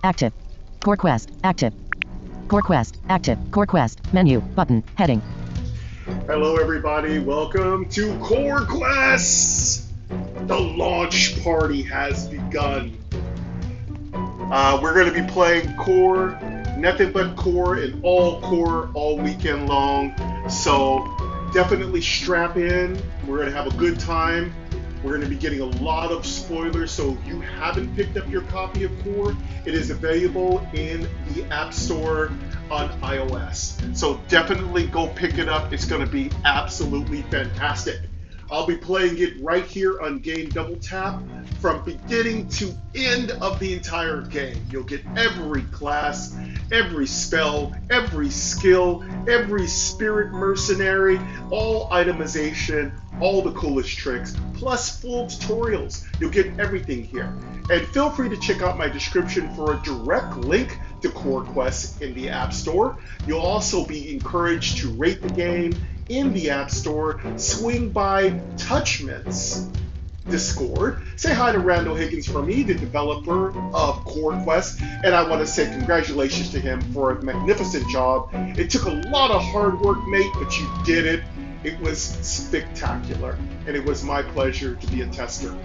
active. Core quest, active. Core quest, active. Core quest, menu, button, heading. Hello everybody, welcome to Core Quest! The launch party has begun. We're going to be playing Core, nothing but Core and all weekend long. So definitely strap in. We're going to have a good time. We're going to be getting a lot of spoilers. So if you haven't picked up your copy of Core, it is available in the App Store on iOS. So definitely go pick it up. It's going to be absolutely fantastic. I'll be playing it right here on Game Double Tap from beginning to end of the entire game. You'll get every class, every spell, every skill, every spirit mercenary, all itemization, all the coolest tricks, plus full tutorials. You'll get everything here. And feel free to check out my description for a direct link to Core Quest in the App Store. You'll also be encouraged to rate the game in the App Store. Swing by Touchman's Discord. Say hi to Randall Higgins from me, the developer of Core Quest, and I want to say congratulations to him for a magnificent job. It took a lot of hard work, mate, but you did it. It was spectacular, and it was my pleasure to be a tester.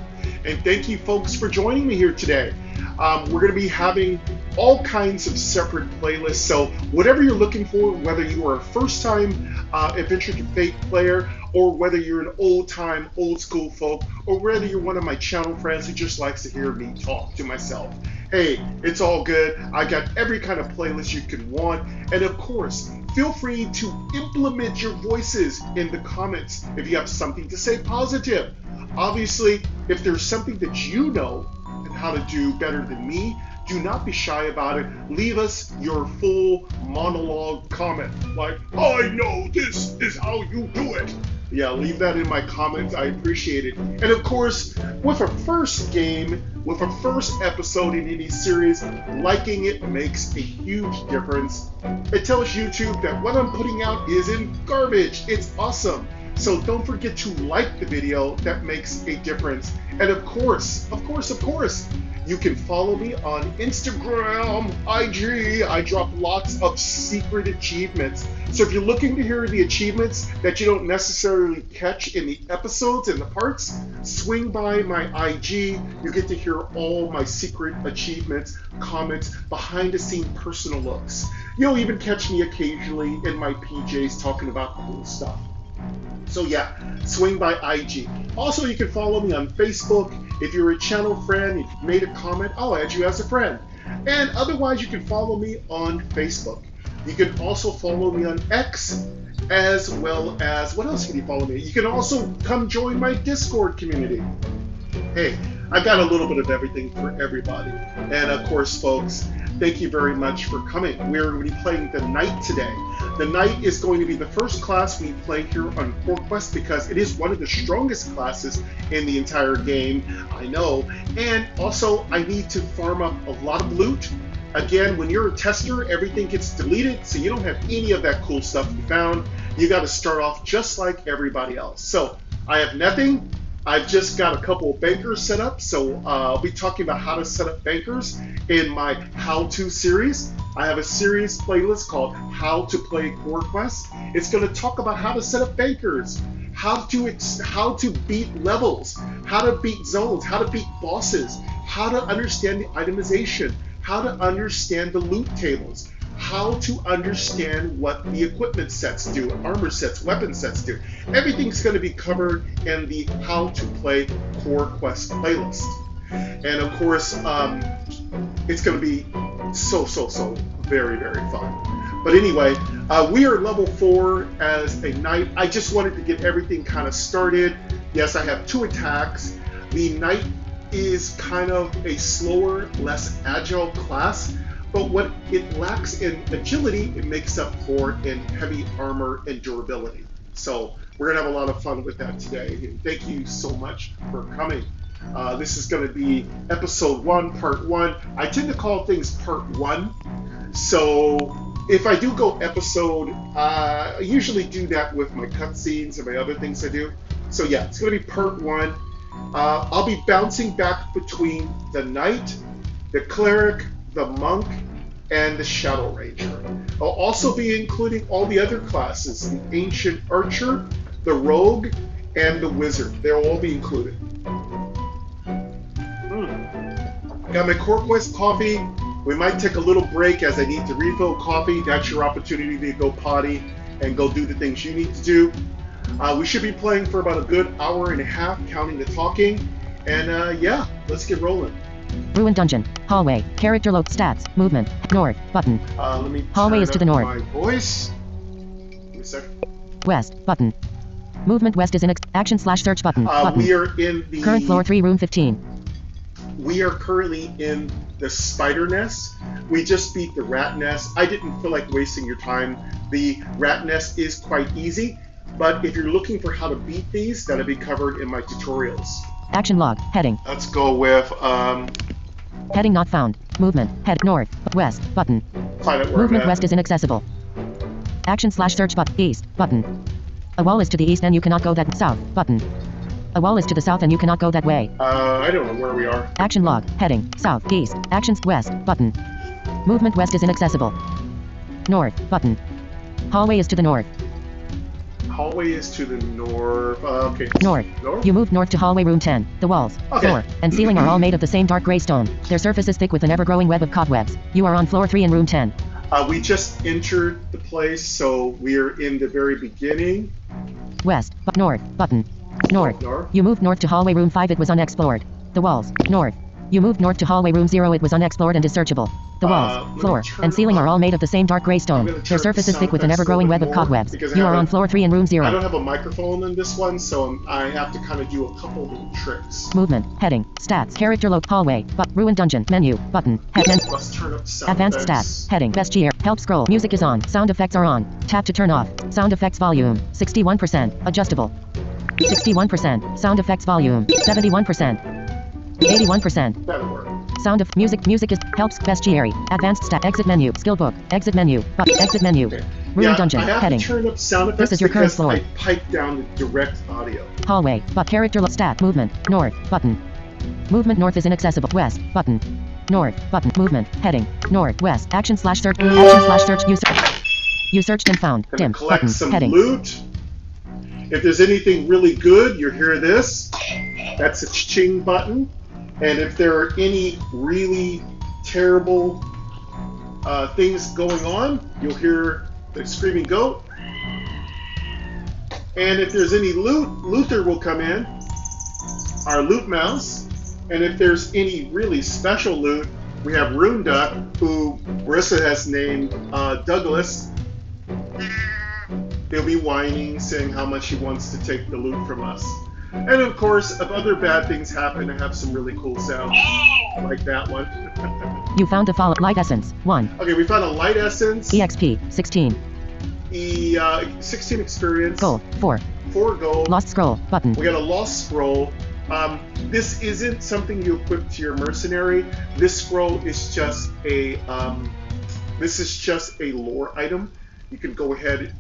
And thank you folks for joining me here today. We're going to be having all kinds of separate playlists, so whatever you're looking for, whether you are a first-time Adventure to Fate player, or whether you're an old-time, old-school folk, or whether you're one of my channel friends who just likes to hear me talk to myself. Hey, it's all good. I got every kind of playlist you could want, and of course, feel free to implement your voices in the comments if you have something to say positive. Obviously, if there's something that you know and how to do better than me, do not be shy about it. Leave us your full monologue comment, like, I know this is how you do it. Yeah, leave that in my comments. I appreciate it. And of course, with a first game, with a first episode in any series, liking it makes a huge difference. It tells YouTube that what I'm putting out isn't garbage. It's awesome. So don't forget to like the video. That makes a difference. And of course, you can follow me on Instagram, IG. I drop lots of secret achievements. So if you're looking to hear the achievements that you don't necessarily catch in the episodes and the parts, swing by my IG. You get to hear all my secret achievements, comments, behind the scene personal looks. You'll even catch me occasionally in my PJs talking about cool stuff. So yeah, swing by IG. Also, you can follow me on Facebook. If you're a channel friend, if you've made a comment, I'll add you as a friend. And otherwise, you can follow me on Facebook. You can also follow me on X, as well as, what else can you follow me? You can also come join my Discord community. Hey, I got a little bit of everything for everybody. And of course, folks, thank you very much for coming. We're going to be playing the Knight today. The Knight is going to be the first class we play here on Core Quest because it is one of the strongest classes in the entire game, I know. And also, I need to farm up a lot of loot. Again, when you're a tester, everything gets deleted, so you don't have any of that cool stuff you found. You got to start off just like everybody else. So, I have nothing. I've just got a couple of bankers set up, so I'll be talking about how to set up bankers in my how-to series. I have a series playlist called How to Play Core Quest. It's going to talk about how to set up bankers, how to beat levels, how to beat zones, how to beat bosses, how to understand the itemization, how to understand the loot tables, how to understand what the equipment sets do, armor sets, weapon sets do. Everything's going to be covered in the How to Play Core Quest playlist. And of course, it's going to be so very fun. But anyway, we are level 4 as a knight. I just wanted to get everything kind of started. Yes, I have 2 attacks. The knight is kind of a slower, less agile class, but what it lacks in agility, it makes up for in heavy armor and durability. So we're gonna have a lot of fun with that today. And thank you so much for coming. This is gonna be episode 1, part 1. I tend to call things part 1. So if I do go episode, I usually do that with my cutscenes and my other things I do. So yeah, it's gonna be part 1. I'll be bouncing back between the knight, the cleric, the monk, and the shadow ranger. I'll also be including all the other classes, the ancient archer, the rogue, and the wizard. They'll all be included. Got my Core Quest coffee. We might take a little break as I need to refill coffee. That's your opportunity to go potty and go do the things you need to do. We should be playing for about a good hour and a half, counting the talking. And yeah, let's get rolling. Ruined dungeon. Hallway. Character load stats. Movement. North. Button. Let me Hallway turn is to the up north. my voice. Give me a second. West. Button. Movement west is an action slash search button. Button. We are in the Current floor 3, room 15. We are currently in the spider nest. We just beat the rat nest. I didn't feel like wasting your time. The rat nest is quite easy, but if you're looking for how to beat these, that'll be covered in my tutorials. Action log. Heading. Let's go with Heading not found. Movement. Head north. West. Button. find out where Movement I'm at. west is inaccessible. Action slash search button. East. Button. A wall is to the east and you cannot go that. South. Button. A wall is to the south and you cannot go that way. I don't know where we are. Action log. Heading. South. East. Actions west. Button. Movement west is inaccessible. North. Button. Hallway is to the north. Hallway is to the north. Okay. North. North? You move north to hallway room 10. The walls, Okay. floor, and ceiling are all made of the same dark gray stone. Their surface is thick with an ever-growing web of cobwebs. You are on floor 3 in room 10. We just entered the place, so we're in the very beginning. West. North. Button. North. North. You moved north to hallway room 5. It was unexplored. The walls. North. You moved north to hallway room 0. It was unexplored and is searchable. The walls, floor, and ceiling are all made of the same dark gray stone. Their surface is thick with an ever-growing web of cobwebs. You are on floor 3 in room 0. I don't have a microphone in this one, so I have to kind of do a couple little tricks. Movement. Heading. Stats. Character load. Hallway. Ruined dungeon. Menu. Button. Head. Let's turn up sound Advanced effects. stats. Heading. Best gear. Help scroll. Music is on. Sound effects are on. Tap to turn off. Sound effects volume. 61%. Adjustable. 61%. Sound effects volume. 71%. 81%. That'll work. Sound of music. Music is helps bestiary. Advanced stat. Exit menu. Skill book. Exit menu. Exit menu. Okay. Ruined dungeon. I have Heading. to turn up sound effects This is your current because floor. I pipe down the direct audio. Hallway. Character stat. Movement. North. Button. Movement north is inaccessible. West. Button. North. Button. Movement. Heading. North. West. Action slash search. Action slash search. You searched and found. Gonna Dim. collect Button. some Heading. loot. If there's anything really good, you'll hear this. That's a ching button. And if there are any really terrible things going on, you'll hear the screaming goat. And if there's any loot, Luther will come in, our loot mouse. And if there's any really special loot, we have Rune Duck, who Marissa has named Douglas. He'll be whining, saying how much he wants to take the loot from us. And of course, if other bad things happen, I have some really cool sounds, like that one. You found the follow light essence. 1. Okay, we found a light essence. EXP. 16. 16 experience. Gold. 4. 4 gold. Lost scroll. Button. We got a lost scroll. This isn't something you equip to your mercenary. This scroll is just a lore item. We can go ahead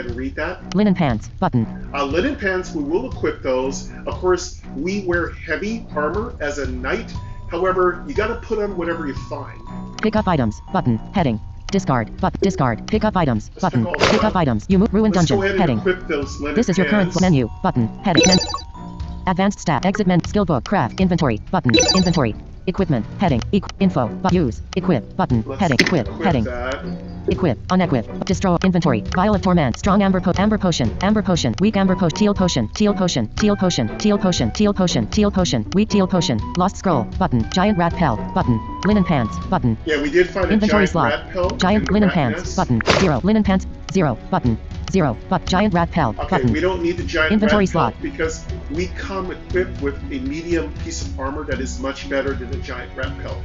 and read that. Linen pants. Button. Linen pants, we will equip those. Of course, we wear heavy armor as a knight. However, you got to put on whatever you find. Pick up items. Button. Heading. Discard. Discard. Pick up items. Button. pick all Pick up them. items. You move. Ruined Let's dungeon. go ahead and Heading. equip those linen This is your current pants. menu. Button. Heading. Advanced stat. Exit menu. Skill book. Craft. Inventory. Button. Inventory. Equipment. Heading. Info. Use. Equip. Button. Let's Heading. Equip. Heading. that. Equip. Unequip. Destroy. Inventory. Vial of torment. Strong amber potion. Amber potion. Amber potion. Weak amber potion. Teal potion. Teal potion. Teal potion. Teal potion. Teal potion. Teal potion. Weak teal potion. Lost scroll. Button. Giant rat pelt. Button. Linen pants. Button. Yeah, we did find a Inventory giant slot. rat pelt. in Giant the linen rat pants. nest. Button. 0. Linen pants. 0. Button. 0. Giant rat pelt. Okay, Button. we don't need the giant Inventory rat slot. pelt because we come equipped with a medium piece of armor that is much better than a giant rat pelt.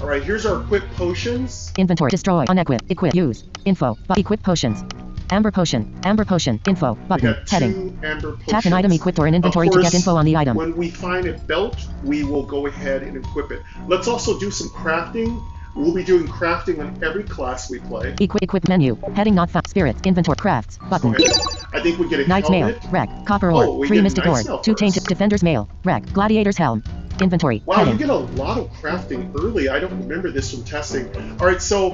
All right, here's our quick potions. Inventory. Destroy. Unequip. Equip. Use. Info. Equip potions. Amber potion. Amber potion. Info. We Button. got Heading. 2 amber potions. Tap an item equipped or an inventory Of to course, get info on the item. When we find a belt, we will go ahead and equip it. Let's also do some crafting. We'll be doing crafting on every class we play. Equip menu. Heading not found. Spirits. Inventory. Crafts. Button. Okay. I think we get a Knight's mail. helmet. Wreck. Copper Oh, ore. we 3 get mystic knight's ore. mail 2 first. tainted. Defender's mail. Wreck. Gladiator's helm. Inventory. Wow, Heading. you get a lot of crafting early. I don't remember this from testing. All right, so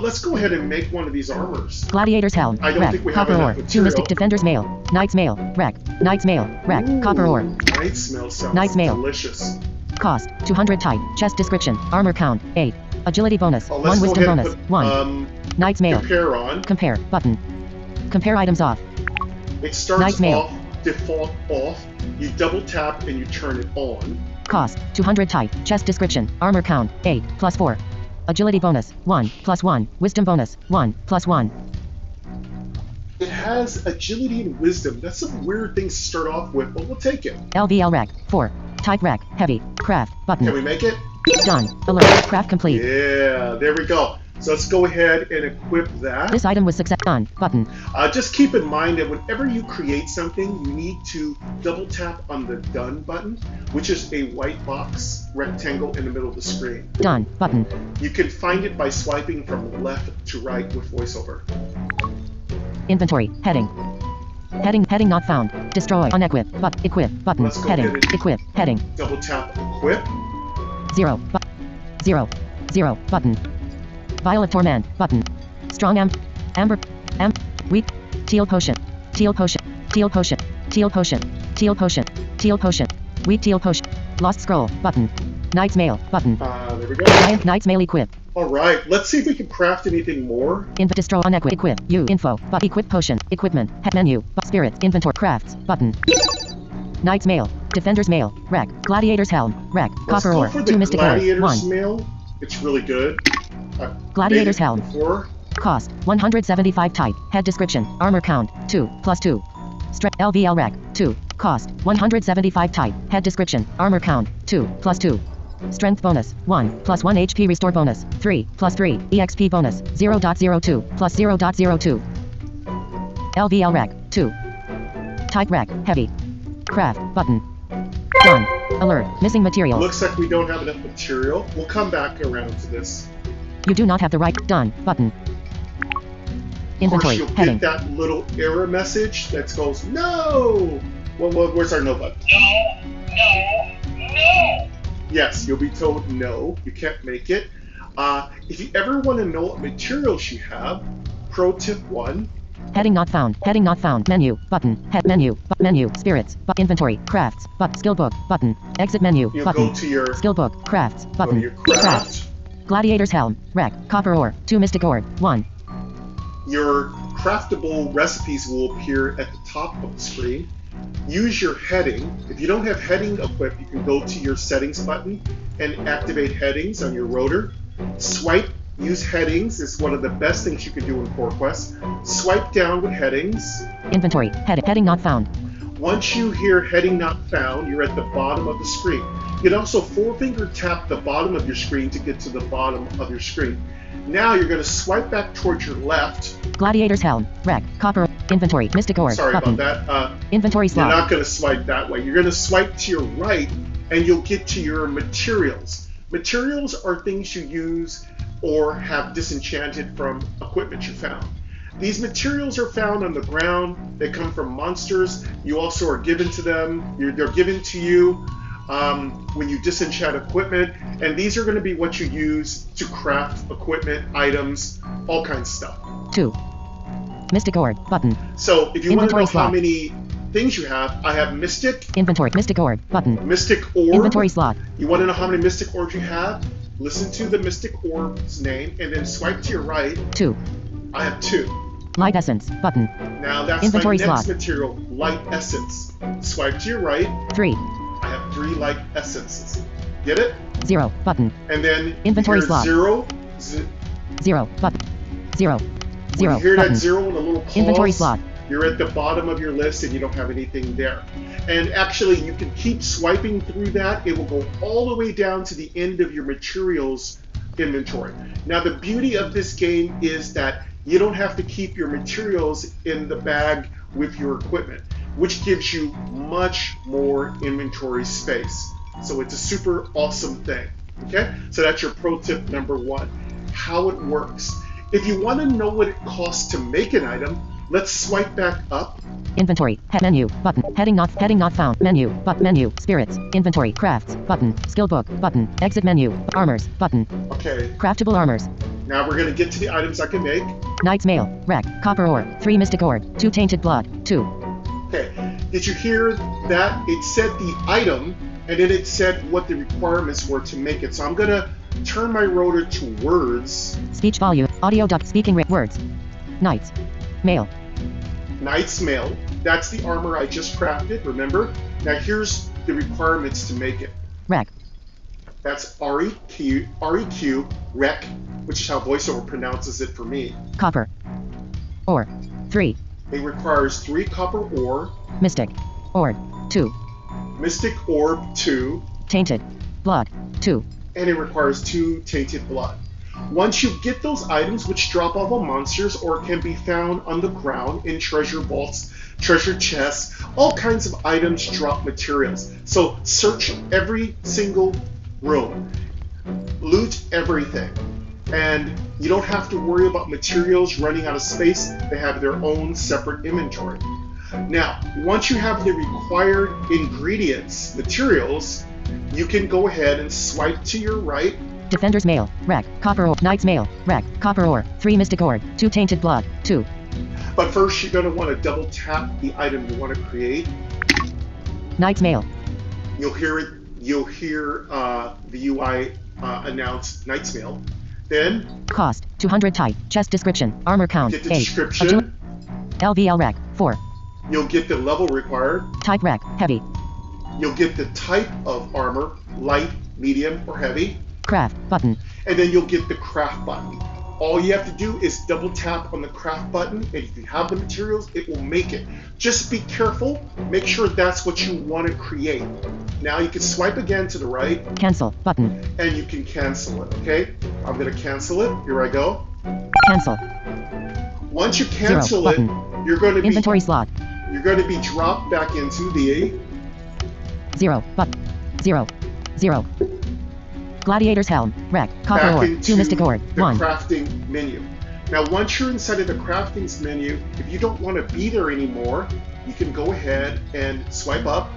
let's go ahead and make one of these armors. Gladiator's helm. I don't Rack. think we have Copper enough ore. material. 2 mystic defender's mail. Knight's mail. Rack. Knight's mail. Rack. Copper ore. Knight's mail sounds Knight's mail. delicious. Cost 200 type. Chest description. Armor count 8. Agility bonus. Oh, 1 let's go wisdom ahead and bonus. put, 1. Knight's mail. Compare on. Compare button. Compare items off. It starts Knight's mail. off, default off. You double tap and you turn it on. Cost 200 type. Chest description. Armor count 8 plus 4. Agility bonus 1 plus 1. Wisdom bonus 1 plus 1. It has agility and wisdom. That's some weird things to start off with, but we'll take it. LVL rack 4. Type rack. Heavy. Craft button. Can we make it? Done. Alert. Craft complete. Yeah, there we go. So let's go ahead and equip that. This item was success. Done. Button. Just keep in mind that whenever you create something, you need to double tap on the Done button, which is a white box rectangle in the middle of the screen. Done. Button. You can find it by swiping from left to right with voiceover. Inventory. Heading. Heading not found. Destroy. Unequip. But equip. Button. Let's go Heading. ahead and- Equip. Heading. Double tap equip. 0. 0. 0. Button. Vial of Torment. Button. Strong amber. Weak. Teal potion. Teal potion. Teal potion. Teal potion. Teal potion. Teal potion. Weak teal potion. Lost scroll. Button. Knight's mail. Button. There we go. Giant Knight's mail equip. All right, let's see if we can craft anything more. Destroy unequip. Equip. U. Info. But equip potion. Equipment. Head menu. Spirits. Inventory. Crafts. Button. Knight's mail. Defender's mail. Rack. Gladiator's helm. Rack. Let's Copper go ore. for the 2 mystic ore. Gladiator's 1. mail. It's really good. Gladiator's helm. Before. Cost 175 type. Head description. Armor count 2 plus 2. Strength LVL rack 2. Cost 175 type. Head description. Armor count 2 plus 2. Strength bonus 1 plus 1 HP restore bonus 3 plus 3 EXP bonus 0.02 plus 0.02. LVL rack 2. Type rack heavy. Craft button. Done. Alert. Missing material. Looks like we don't have enough material. We'll come back around to this. You do not have the right. Done. Button. Inventory. Of course, you'll Heading. get that little error message that goes, no! Well, where's our no button? No! Yes, you'll be told no, you can't make it. If you ever want to know what materials you have, pro tip 1, Heading not found. Heading not found. Menu. Button. Head menu. Menu. Spirits. Inventory. Crafts. Skill book. Button. Exit menu. you'll Button. go to your, Skill book. Crafts. go to Button. your craft. Gladiator's helm. Rack. Copper ore. 2 mystic ore. 1. Your craftable recipes will appear at the top of the screen. Use your heading. If you don't have heading equipped, you can go to your settings button and activate headings on your rotor. Swipe, use headings is one of the best things you can do in Core Quest. Swipe down with headings. Inventory. Heading not found. Once you hear heading not found, you're at the bottom of the screen. You can also four-finger tap the bottom of your screen to get to the bottom of your screen. Now you're going to swipe back towards your left. Gladiator's helm. Rack. Copper. Inventory. Mystic ore. Sorry Button. about that. Inventory You're slot. not going to swipe that way. You're going to swipe to your right, and you'll get to your materials. Materials are things you use or have disenchanted from equipment you found. These materials are found on the ground. They come from monsters. You also are given to them. They're given to you when you disenchant equipment. And these are going to be what you use to craft equipment, items, all kinds of stuff. 2. Mystic ore. Button. So if you want to know Inventory how slot. many things you have, I have Mystic, Inventory. Mystic ore. Button. Mystic Orb. Inventory slot. You want to know how many Mystic Orbs you have? Listen to the Mystic Orb's name and then swipe to your right. 2. I have 2. Light essence. Button. Now that's Inventory my next slot. material, Light Essence. Swipe to your right. 3. I have 3 Light Essences. Get it? 0. Button. And then Inventory you hear slot. 0. 0. Button. 0. When 0. you hear Button. that 0 and a little pause, Inventory slot. you're at the bottom of your list and you don't have anything there. And actually, you can keep swiping through that. It will go all the way down to the end of your materials inventory. Now, the beauty of this game is that you don't have to keep your materials in the bag with your equipment, which gives you much more inventory space. So it's a super awesome thing. Okay, so that's your pro tip number 1, how it works. If you want to know what it costs to make an item, Let's swipe back up. Inventory. Head menu. Button. Heading not found. Menu. But menu. Spirits. Inventory. Crafts. Button. Skill book. Button. Exit menu. Armors. Button. Okay. Craftable armors. Now we're going to get to the items I can make. Knight's mail. Wreck. Copper ore. 3 mystic ore. 2 tainted blood. 2. Okay. Did you hear that? It said the item, and then it said what the requirements were to make it. So I'm going to turn my rotor to words. Speech volume. Audio duct. Speaking rate. Words. Knight's mail. Knight's mail. That's the armor I just crafted, remember? Now here's the requirements to make it. Rec. That's REQ, rec, which is how voiceover pronounces it for me. Copper ore. 3. It requires 3 copper ore. Mystic orb. 2. Mystic orb 2. Tainted blood. 2. And it requires 2 tainted blood. Once you get those items, which drop off of monsters or can be found on the ground in treasure vaults, treasure chests, all kinds of items drop materials. So search every single room, loot everything, and you don't have to worry about materials running out of space. They have their own separate inventory. Now, once you have the required ingredients, materials, you can go ahead and swipe to your right. Defender's mail. Wreck. Copper ore. Knight's mail. Wreck. Copper ore. 3 mystic orb. 2 tainted blood. 2. But first, you're going to want to double tap the item you want to create. Knight's mail. You'll hear the UI announce Knight's mail. Then cost 200 type. Chest description. Armor count. Get the 8. description. LVL rec. 4. You'll get the level required. Type rec. Heavy. You'll get the type of armor, light, medium, or heavy. Craft button. And then you'll get the craft button. All you have to do is double tap on the craft button, and if you have the materials, it will make it. Just be careful. Make sure that's what you want to create. Now you can swipe again to the right. Cancel button. And you can cancel it, okay? I'm going to cancel it. Here I go. Cancel. Once you cancel it, you're going to be inventory slot. You're going to be dropped back into the 0 but 0 0. Gladiator's helm. Wreck. Copper ore. 2 mystic ore. 1. Crafting menu. Now, once you're inside of the crafting menu, if you don't want to be there anymore, you can go ahead and swipe up.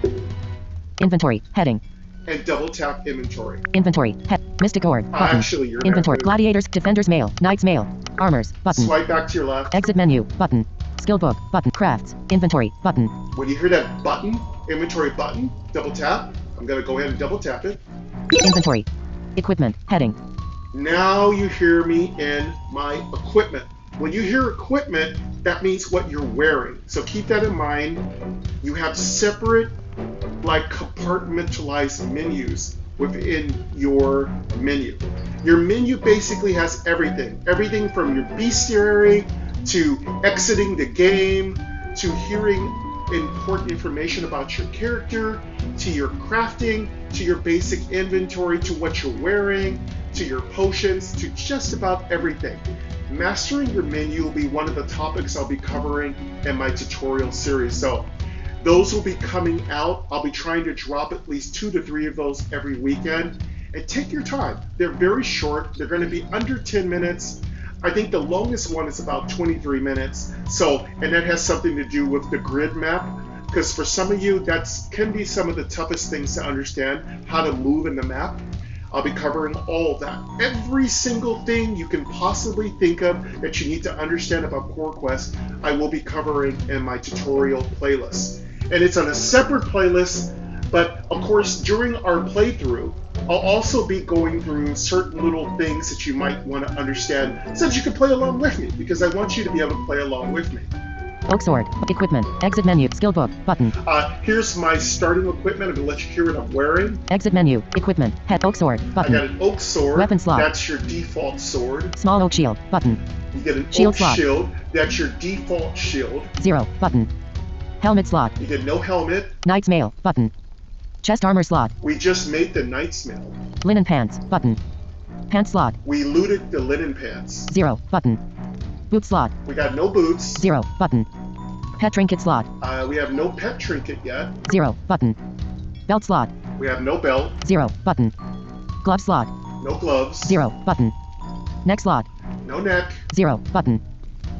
Inventory. Heading. And double tap inventory. Inventory. Mystic ore. Button. Actually, you're inventory. Gladiators. Defender's mail. Knight's mail. Armors. Button. Swipe back to your left. Exit menu. Button. Skill book. Button. Crafts. Inventory. Button. When you hear that button, inventory button, double tap. I'm going to go ahead and double tap it. Inventory. Equipment. Heading. Now you hear me in my equipment. When you hear equipment, that means what you're wearing. So keep that in mind. You have separate, like compartmentalized menus within your menu. Your menu basically has everything. Everything from your bestiary to exiting the game to hearing important information about your character, to your crafting, to your basic inventory, to what you're wearing, to your potions, to just about everything. Mastering your menu will be one of the topics I'll be covering in my tutorial series. So those will be coming out. I'll be trying to drop at least 2 to 3 of those every weekend. And take your time. They're very short. They're going to be under 10 minutes. I think the longest one is about 23 minutes. And that has something to do with the grid map, because for some of you, that can be some of the toughest things to understand, how to move in the map. I'll be covering all of that. Every single thing you can possibly think of that you need to understand about Core Quest, I will be covering in my tutorial playlist. And it's on a separate playlist, but of course, during our playthrough, I'll also be going through certain little things that you might want to understand so that you can play along with me, because I want you to be able to play along with me. Oak sword. Equipment. Exit menu. Skill book. Button. Here's my starting equipment. I'm going to let you hear what I'm wearing. Exit menu. Equipment. Head. Oak sword. Button. I got an oak sword. Weapon slot. That's your default sword. Small oak shield. Button. You get an shield oak slot. shield. That's your default shield. 0. Button. Helmet slot. You get no helmet. Knight's mail. Button. Chest armor slot. We just made the Knight's mail. Linen pants. Button. Pants slot. We looted the linen pants. 0. Button. Boot slot. We got no boots. 0. Button. Pet trinket slot. We have no pet trinket yet. 0. Button. Belt slot. We have no belt. 0. Button. Glove slot. No gloves. 0. Button. Neck slot. No neck. 0. Button.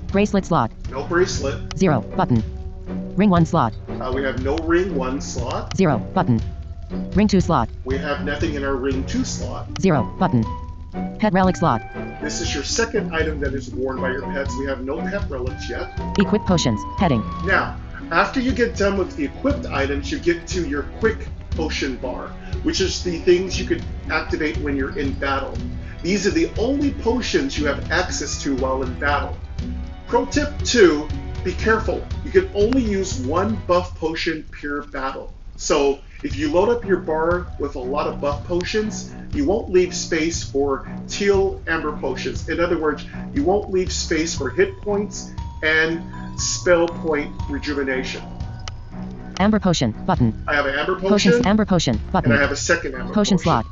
Bracelet slot. No bracelet. 0. Button. Ring 1 slot. We have no ring 1 slot. 0. Button. Ring 2 slot. We have nothing in our ring 2 slot. 0. Button. Pet relic slot. This is your second item that is worn by your pets. We have no pet relics yet. Equip potions. Heading. Now, after you get done with the equipped items, you get to your quick potion bar, which is the things you could activate when you're in battle. These are the only potions you have access to while in battle. Pro tip 2, be careful. You can only use 1 buff potion per battle. So if you load up your bar with a lot of buff potions, you won't leave space for teal amber potions. In other words, you won't leave space for hit points and spell point rejuvenation. Amber potion. Button. I have an amber potion. Potions. Amber potion. Button. And I have a second amber potion slot.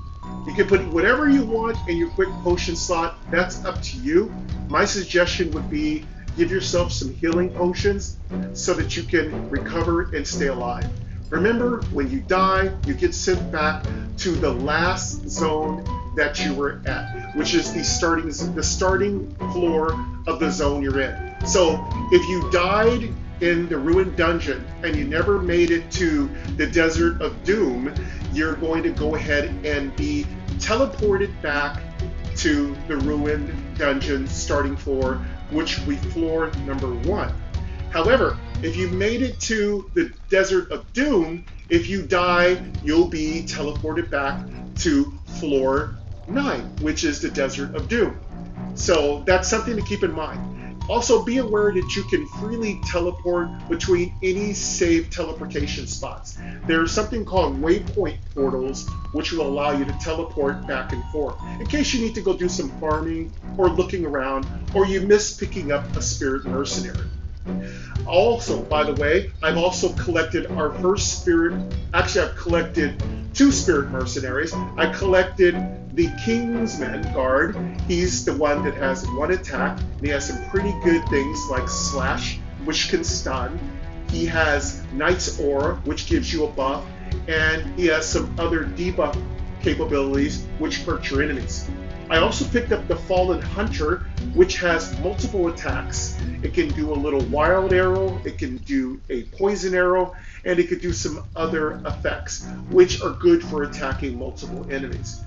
You can put whatever you want in your quick potion slot. That's up to you. My suggestion would be give yourself some healing potions so that you can recover and stay alive. Remember, when you die, you get sent back to the last zone that you were at, which is the starting floor of the zone you're in. So if you died in the ruined dungeon and you never made it to the Desert of Doom, you're going to go ahead and be teleported back to the ruined dungeon starting floor, which will be floor number 1. However, if you made it to the Desert of Doom, if you die, you'll be teleported back to floor 9, which is the Desert of Doom. So that's something to keep in mind. Also, be aware that you can freely teleport between any saved teleportation spots. There's something called waypoint portals, which will allow you to teleport back and forth in case you need to go do some farming or looking around, or you miss picking up a spirit mercenary. Also, by the way, I've also collected our first spirit. Actually, I've collected 2 spirit mercenaries. I collected the Kingsman guard. He's the one that has 1 attack, and he has some pretty good things like slash, which can stun. He has Knight's Aura, which gives you a buff, and he has some other debuff capabilities, which hurt your enemies. I also picked up the Fallen Hunter, which has multiple attacks. It can do a little wild arrow, it can do a poison arrow, and it can do some other effects, which are good for attacking multiple enemies.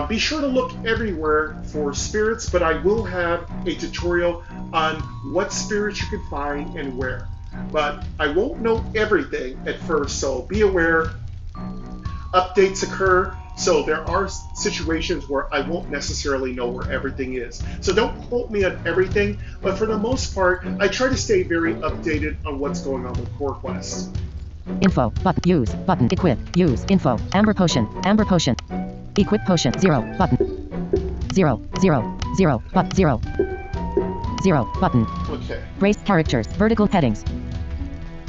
Be sure to look everywhere for spirits, but I will have a tutorial on what spirits you can find and where. But I won't know everything at first, so be aware. Updates occur. So there are situations where I won't necessarily know where everything is. So don't quote me on everything, but for the most part, I try to stay very updated on what's going on with Core Quest. Info. Button. Use. Button. Equip. Use. Info. Amber potion. Amber potion. Equip potion. 0. Button. 0. 0. 0. But 0. 0. Button. Okay. Braced characters. Vertical headings.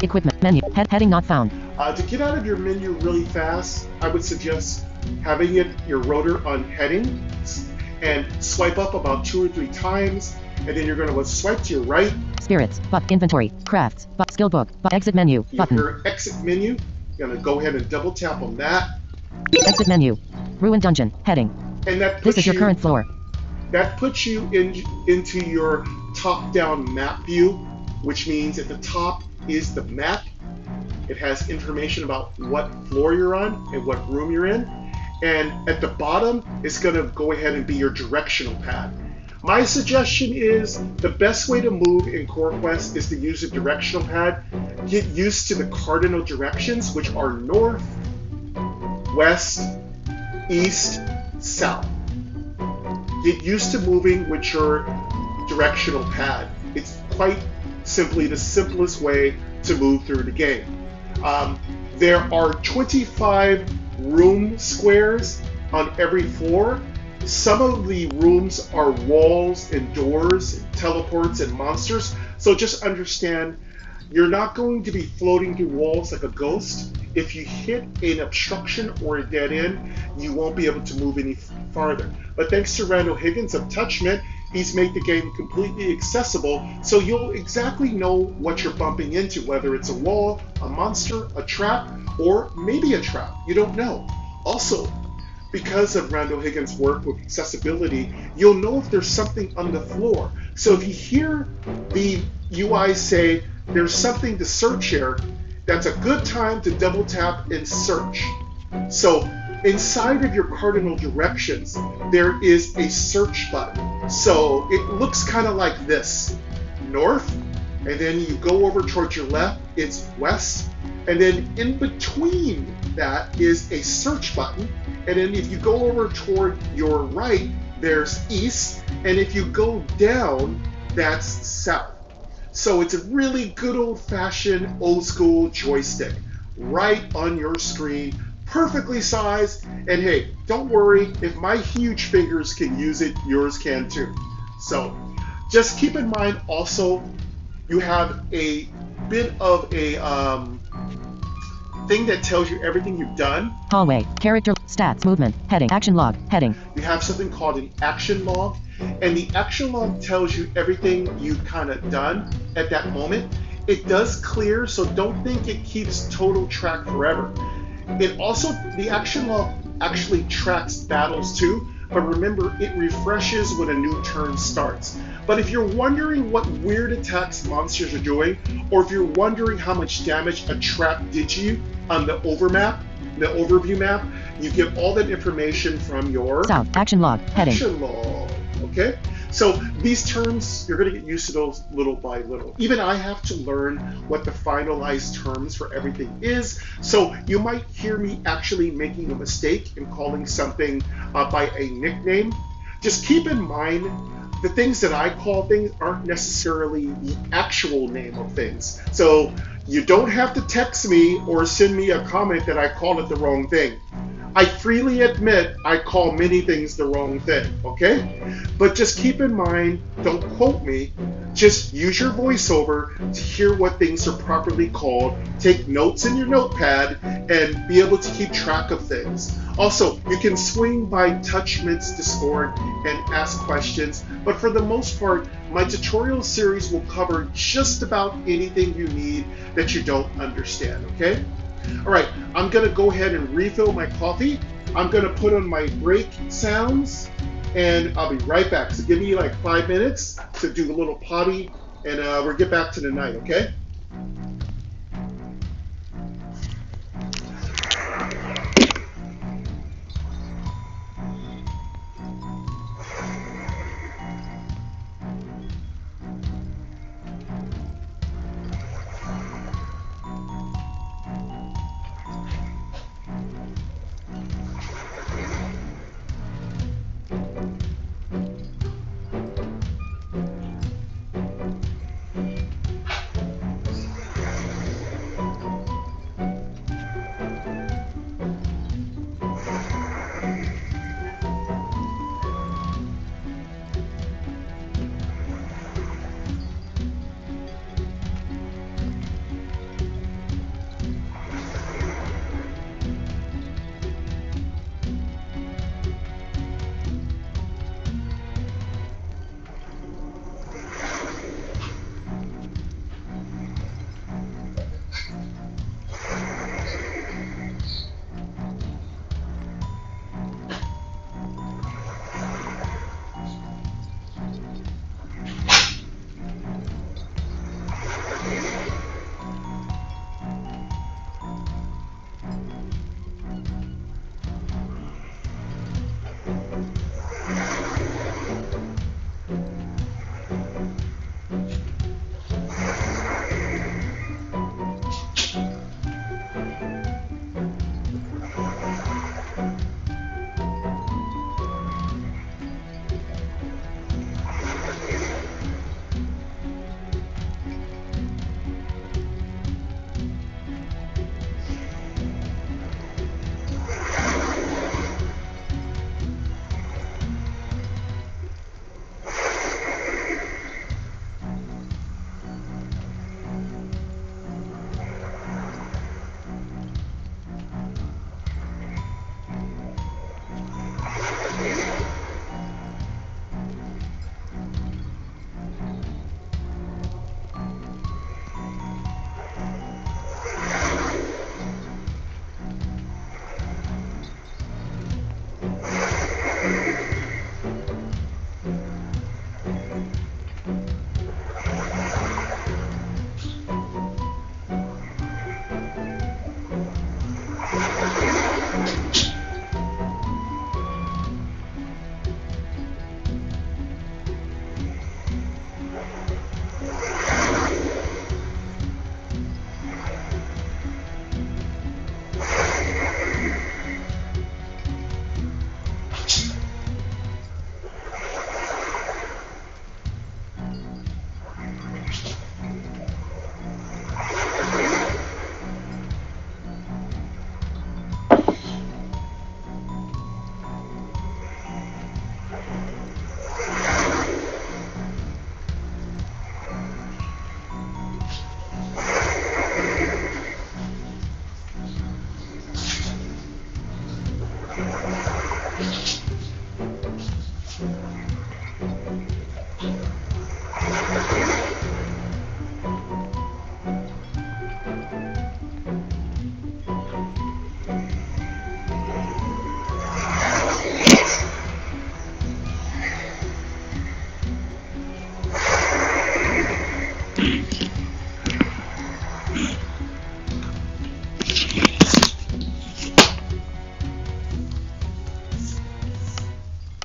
Equipment. Menu. Heading not found. To get out of your menu really fast, I would suggest having your rotor on headings and swipe up about 2 or 3 times, and then you're going to swipe to your right. Spirits, but inventory, crafts, but skill book, but exit menu, button. Your exit menu, you're going to go ahead and double tap on that. Exit menu, ruined dungeon, heading. And that this is your current floor. That puts you into your top-down map view, which means at the top is the map. It has information about what floor you're on and what room you're in. And at the bottom, it's going to go ahead and be your directional pad. My suggestion is the best way to move in Core Quest is to use a directional pad. Get used to the cardinal directions, which are north, west, east, south. Get used to moving with your directional pad. It's quite simply the simplest way to move through the game. There are 25 room squares on every floor. Some of the rooms are walls and doors, and teleports and monsters. So just understand, you're not going to be floating through walls like a ghost. If you hit an obstruction or a dead end, you won't be able to move any farther. But thanks to Randall Higgins of Touchment, he's made the game completely accessible, so you'll exactly know what you're bumping into, whether it's a wall, a monster, a trap, or maybe a trap. You don't know. Also, because of Randall Higgins' work with accessibility, you'll know if there's something on the floor. So if you hear the UI say there's something to search here, that's a good time to double tap and search. So inside of your cardinal directions, there is a search button. So it looks kind of like this: north, and then you go over towards your left, it's west, and then in between that is a search button, and then if you go over toward your right, there's east, and if you go down, that's south. So it's a really good old-fashioned, old-school joystick right on your screen, perfectly sized, and hey, don't worry, if my huge fingers can use it, yours can too. So just keep in mind also, you have a bit of a thing that tells you everything you've done. Hallway, character, stats, movement, heading, action log, heading. You have something called an action log, and the action log tells you everything you've kind of done at that moment. It does clear, so don't think it keeps total track forever. It also, the action log actually tracks battles too, but remember, it refreshes when a new turn starts. But if you're wondering what weird attacks monsters are doing, or if you're wondering how much damage a trap did to you on the overview map, you get all that information from your South, action log, heading. Action log, okay? So these terms, you're going to get used to those little by little. Even I have to learn what the finalized terms for everything is. So you might hear me actually making a mistake in calling something by a nickname. Just keep in mind, the things that I call things aren't necessarily the actual name of things. So you don't have to text me or send me a comment that I called it the wrong thing. I freely admit I call many things the wrong thing, okay? But just keep in mind, don't quote me, just use your voiceover to hear what things are properly called, take notes in your notepad, and be able to keep track of things. Also, you can swing by Touchmit's Discord and ask questions, but for the most part, my tutorial series will cover just about anything you need that you don't understand, okay? All right, I'm gonna go ahead and refill my coffee. I'm gonna put on my break sounds, and I'll be right back. So give me like 5 minutes to do a little potty, and we'll get back to the night, okay?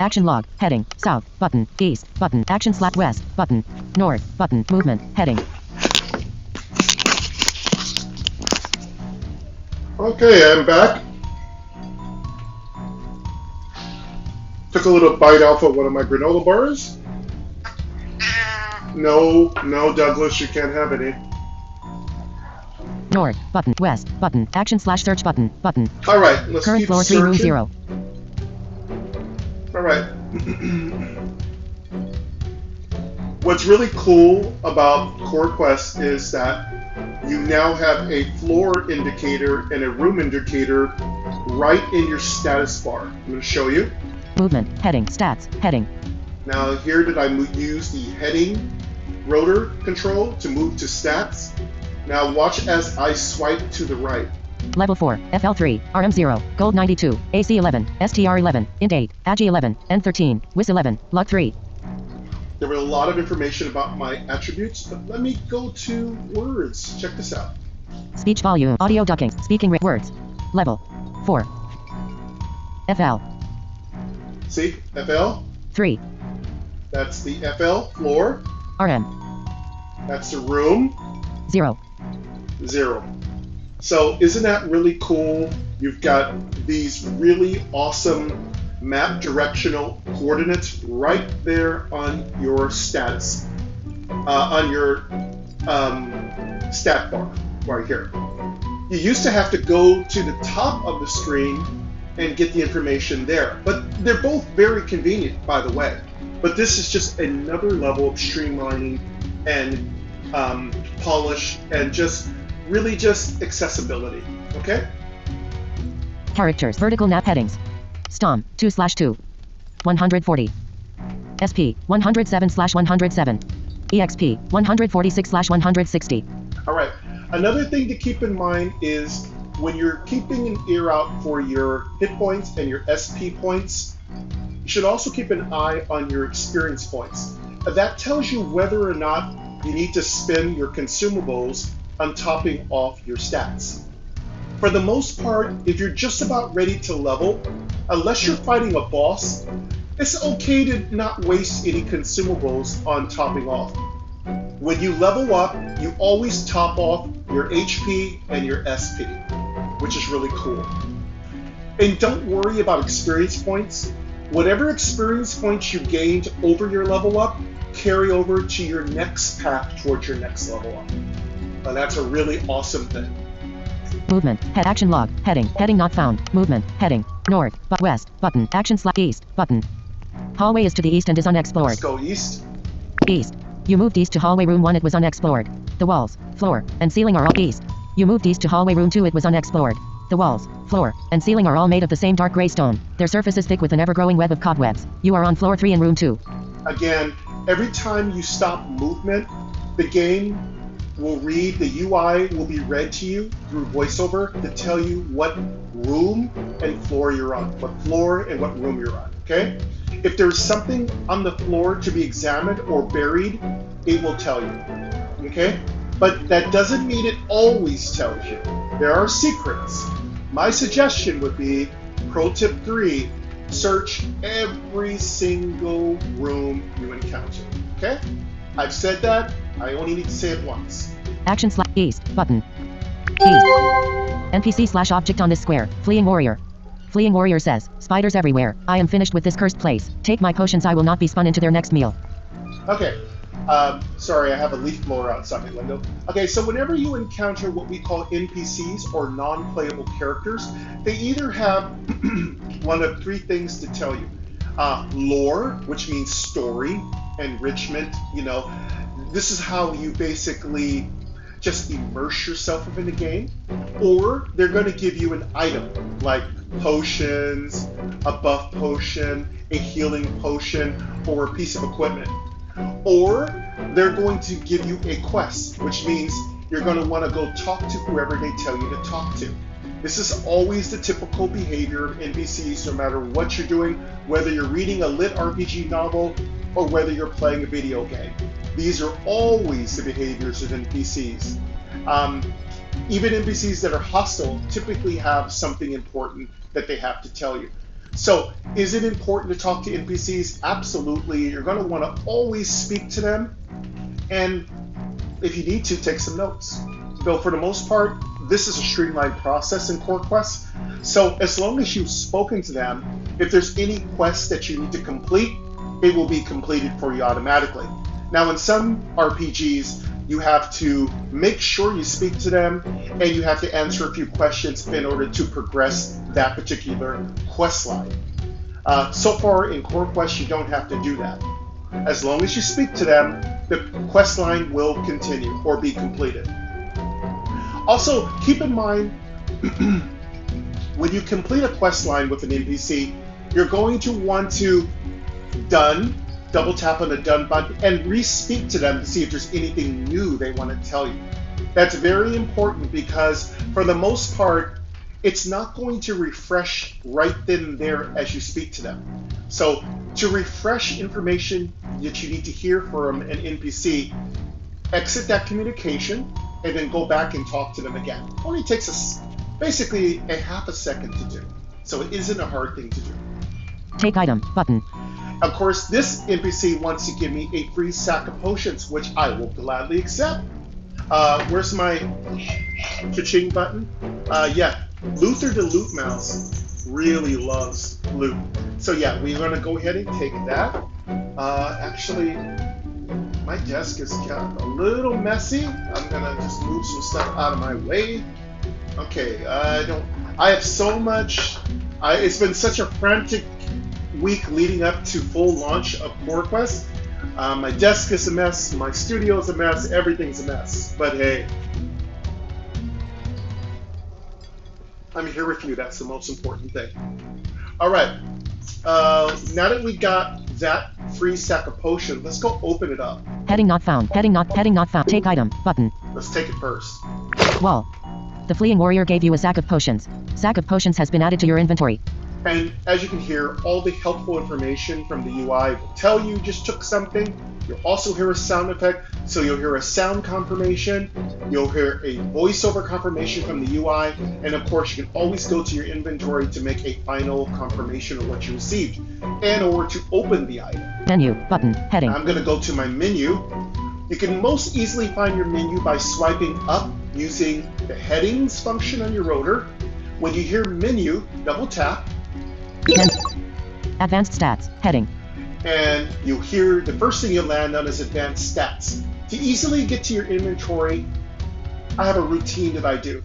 action log, heading, south, button, east, button, action slash west, button, north, button, movement, heading. Okay, I'm back. Took a little bite off of one of my granola bars. No, Douglas, you can't have any. North, button, west, button, action slash search button, button. All right, let's Current keep floor 3 room searching. 0. All right. What's really cool about Core Quest is that you now have a floor indicator and a room indicator right in your status bar. I'm going to show you. Movement, heading, stats, heading. Now here did I use the heading rotor control to move to stats. Now watch as I swipe to the right. Level 4, FL3, RM0, Gold 92, AC11, STR11, Int 8, AGI11, N13, WIS11, Lug 3. There were a lot of information about my attributes, but let me go to words. Check this out. Speech volume, audio ducking, speaking rate, words. Level 4. FL See, FL, 3, that's the FL floor. RM That's the room, 0. 0. So isn't that really cool? You've got these really awesome map directional coordinates right there on your status, on your stat bar right here. You used to have to go to the top of the screen and get the information there, but they're both very convenient, by the way. But this is just another level of streamlining and polish and just really just accessibility. Okay? Characters, vertical nap headings. STOM 2/2, 140. SP 107/107. EXP 146/160. All right. Another thing to keep in mind is when you're keeping an ear out for your hit points and your SP points, you should also keep an eye on your experience points. That tells you whether or not you need to spend your consumables on topping off your stats. For the most part, if you're just about ready to level, unless you're fighting a boss, it's okay to not waste any consumables on topping off. When you level up, you always top off your HP and your SP, which is really cool. And don't worry about experience points. Whatever experience points you gained over your level up, carry over to your next path towards your next level up. And that's a really awesome thing. Movement, head action log, heading, heading not found, movement, heading, north, but west, button, action slash east, button. Hallway is to the east and is unexplored. Let's go east. East. You moved east to hallway room 1, it was unexplored. The walls, floor, and ceiling are all east. You moved east to hallway room 2, it was unexplored. The walls, floor, and ceiling are all made of the same dark gray stone. Their surface is thick with an ever-growing web of cobwebs. You are on floor 3 in room 2. Again, every time you stop movement, the game will read, the UI will be read to you through voiceover to tell you what room and floor you're on, what floor and what room you're on, okay? If there's something on the floor to be examined or buried, it will tell you, okay? But that doesn't mean it always tells you. There are secrets. My suggestion would be, pro tip 3, search every single room you encounter, okay? I've said that, I only need to say it once. Action slash east, button. East. NPC slash object on this square, fleeing warrior. Fleeing warrior says, spiders everywhere, I am finished with this cursed place. Take my potions, I will not be spun into their next meal. Okay, sorry, I have a leaf blower outside my window. Okay, so whenever you encounter what we call NPCs or non-playable characters, they either have one of 3 things to tell you. Lore, which means story, enrichment, you know, this is how you basically just immerse yourself in the game. Or they're going to give you an item like potions, a buff potion, a healing potion, or a piece of equipment. Or they're going to give you a quest, which means you're going to want to go talk to whoever they tell you to talk to. This is always the typical behavior of NPCs, no matter what you're doing, whether you're reading a lit RPG novel or whether you're playing a video game. These are always the behaviors of NPCs. Even NPCs that are hostile typically have something important that they have to tell you. So, is it important to talk to NPCs? Absolutely. You're going to want to always speak to them, and if you need to, take some notes. Though for the most part, this is a streamlined process in Core Quest. So as long as you've spoken to them, if there's any quests that you need to complete, it will be completed for you automatically. Now in some RPGs, you have to make sure you speak to them, and you have to answer a few questions in order to progress that particular quest line. So far in Core Quest, you don't have to do that. As long as you speak to them, the quest line will continue or be completed. Also, keep in mind, when you complete a quest line with an NPC, you're going to want to double tap on the done button, and re-speak to them to see if there's anything new they want to tell you. That's very important because for the most part, it's not going to refresh right then and there as you speak to them. So to refresh information that you need to hear from an NPC, exit that communication and then go back and talk to them again. It only takes us basically a half a second to do. So it isn't a hard thing to do. Take item button. Of course, this NPC wants to give me a free sack of potions, which I will gladly accept. Where's my cha-ching button? Yeah, Luther the Loot Mouse really loves loot. So yeah, we're gonna go ahead and take that. Actually, my desk has got a little messy. I'm gonna just move some stuff out of my way. Okay, I have so much, it's been such a frantic week leading up to full launch of Core Quest. My desk is a mess, my studio is a mess, everything's a mess. But hey, I'm here with you, that's the most important thing. Alright, now that we got that free sack of potion, let's go open it up. Heading not found. Heading not found. Take item button. Let's take it first. Wall. The fleeing warrior gave you a sack of potions. Sack of potions has been added to your inventory. And as you can hear, all the helpful information from the UI will tell you just took something. You'll also hear a sound effect, so you'll hear a sound confirmation, you'll hear a voiceover confirmation from the UI, and of course you can always go to your inventory to make a final confirmation of what you received, and or to open the item. Menu button. Heading. I'm going to go to my menu. You can most easily find your menu by swiping up using the headings function on your rotor. When you hear menu, double tap. Advanced stats. Heading. And you'll hear the first thing you'll land on is advanced stats. To easily get to your inventory, I have a routine that I do.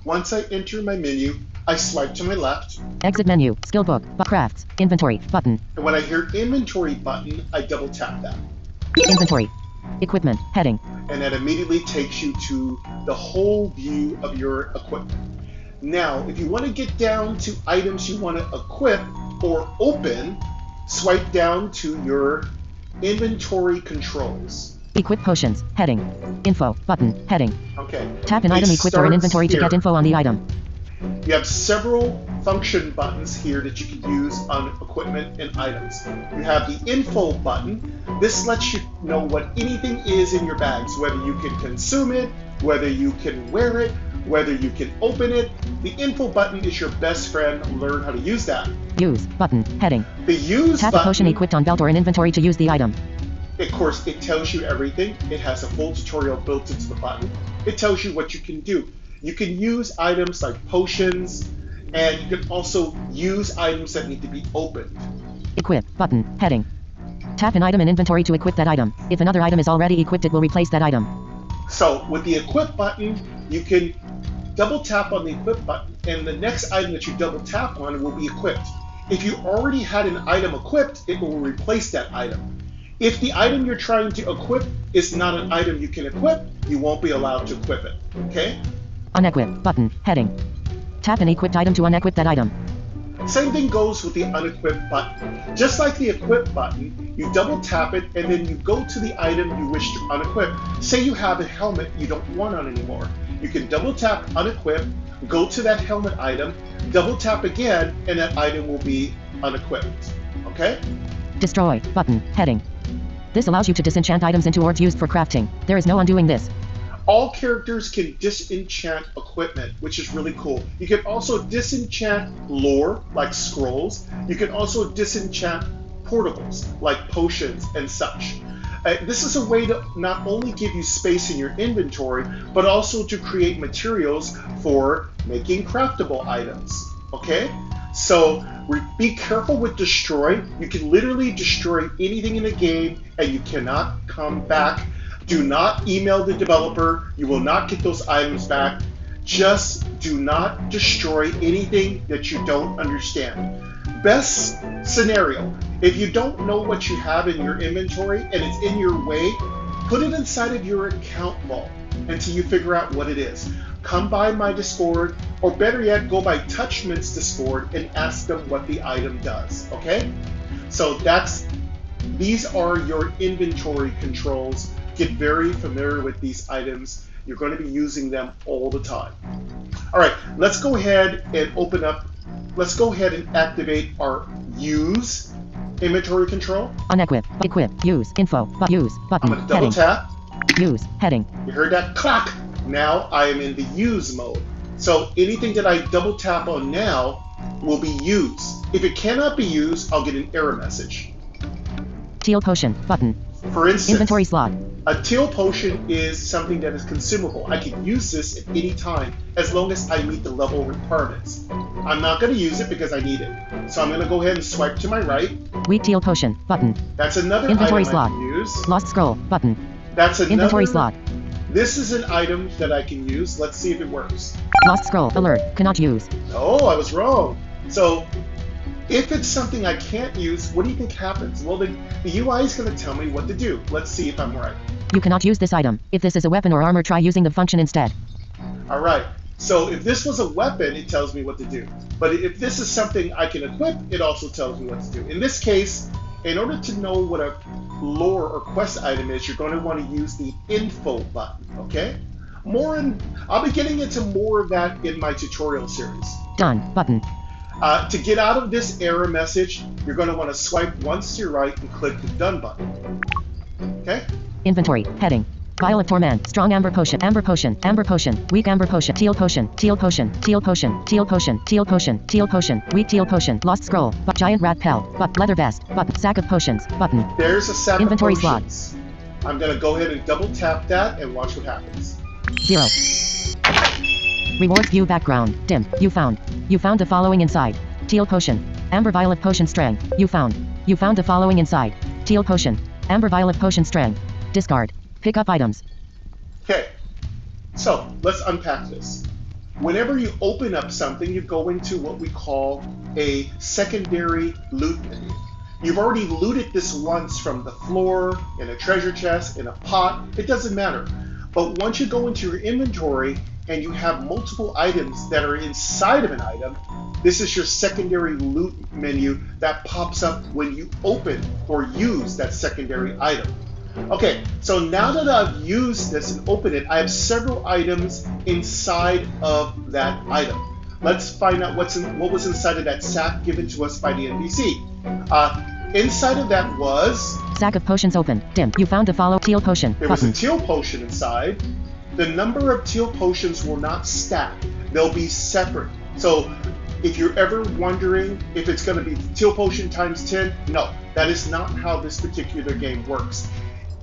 Once I enter my menu, I swipe to my left. Exit menu. Skill book. Crafts. Inventory. Button. And when I hear inventory button, I double tap that. Inventory. Equipment. Heading. And that immediately takes you to the whole view of your equipment. Now, if you want to get down to items you want to equip or open, swipe down to your inventory controls. Equip potions. Heading. Info. Button. Heading. Okay. Tap an item equipped or an inventory to get info on the item. You have several function buttons here that you can use on equipment and items. You have the info button. This lets you know what anything is in your bags, whether you can consume it, whether you can wear it, whether you can open it. The info button is your best friend. Learn how to use that. Use button. Heading. The use Tap button. a potion equipped on belt or an inventory to use the item. Of course, it tells you everything. It has a full tutorial built into the button. It tells you what you can do. You can use items like potions, and you can also use items that need to be opened. Equip button. Heading. Tap an item in inventory to equip that item. If another item is already equipped, it will replace that item. So with the equip button, you can double tap on the equip button, and the next item that you double tap on will be equipped. If you already had an item equipped, it will replace that item. If the item you're trying to equip is not an item you can equip, you won't be allowed to equip it. Okay? Unequip button. Heading. Tap an equipped item to unequip that item. Same thing goes with the unequip button. Just like the equip button, you double tap it and then you go to the item you wish to unequip. Say you have a helmet you don't want on anymore. You can double tap unequip, go to that helmet item, double tap again, and that item will be unequipped. Okay? Destroy button. Heading. This allows you to disenchant items into ores used for crafting. There is no undoing this. All characters can disenchant equipment, which is really cool. You can also disenchant lore, like scrolls. You can also disenchant portables, like potions and such. This is a way to not only give you space in your inventory, but also to create materials for making craftable items, okay? So be careful with destroy. You can literally destroy anything in the game and you cannot come back. Do not email the developer. You will not get those items back. Just do not destroy anything that you don't understand. Best scenario, if you don't know what you have in your inventory and it's in your way, put it inside of your account vault until you figure out what it is. Come by my Discord, or better yet, go by Touchman's Discord and ask them what the item does, okay? So these are your inventory controls. Get very familiar with these items. You're going to be using them all the time. All right, let's go ahead and let's go ahead and activate our use inventory control. Unequip, equip, use, info, use, button, I'm going to double heading. tap. Use, heading. You heard that clack? Now I am in the use mode. So anything that I double tap on now will be used. If it cannot be used, I'll get an error message. Teal potion, button. For instance, Inventory slot. a teal potion is something that is consumable. I can use this at any time as long as I meet the level requirements. I'm not going to use it because I need it. So I'm going to go ahead and swipe to my right. Wheat teal potion, button. That's another Inventory item slot. I can use. Lost scroll, button. That's another Inventory slot. This is an item that I can use. Let's see if it works. Lost scroll, alert, cannot use. Oh, I was wrong. So if it's something I can't use, what do you think happens? Well, the UI is going to tell me what to do. Let's see if I'm right. You cannot use this item. If this is a weapon or armor, try using the function instead. All right. So if this was a weapon, it tells me what to do. But if this is something I can equip, it also tells me what to do. In this case, in order to know what a lore or quest item is, you're going to want to use the info button, okay? I'll be getting into more of that in my tutorial series. Done, button. To get out of this error message, you're going to want to swipe once to your right and click the done button, okay? Inventory, heading. Vial of Torment, strong amber potion, weak amber potion, teal potion, teal potion, teal potion, teal potion, teal potion, teal potion, weak teal potion, lost scroll, but giant rat pelt, but leather vest, button, sack of potions, button. There's a sack Inventory of slot. potions. I'm going to go ahead and double tap that and watch what happens. 0. Rewards view background, dim, you found the following inside. Teal potion, amber vial of potion strength, you found the following inside. Teal potion, amber vial of potion strength, discard. Pick up items. Okay, so let's unpack this. Whenever you open up something, you go into what we call a secondary loot menu. You've already looted this once from the floor, in a treasure chest, in a pot, it doesn't matter. But once you go into your inventory and you have multiple items that are inside of an item, this is your secondary loot menu that pops up when you open or use that secondary item. Okay, so now that I've used this and opened it, I have several items inside of that item. Let's find out what was inside of that sack given to us by the NPC. Inside of that was... Sack of potions open. Dim. You found the follow teal potion. There was a teal potion inside. The number of teal potions will not stack. They'll be separate. So if you're ever wondering if it's going to be teal potion times 10, no, that is not how this particular game works.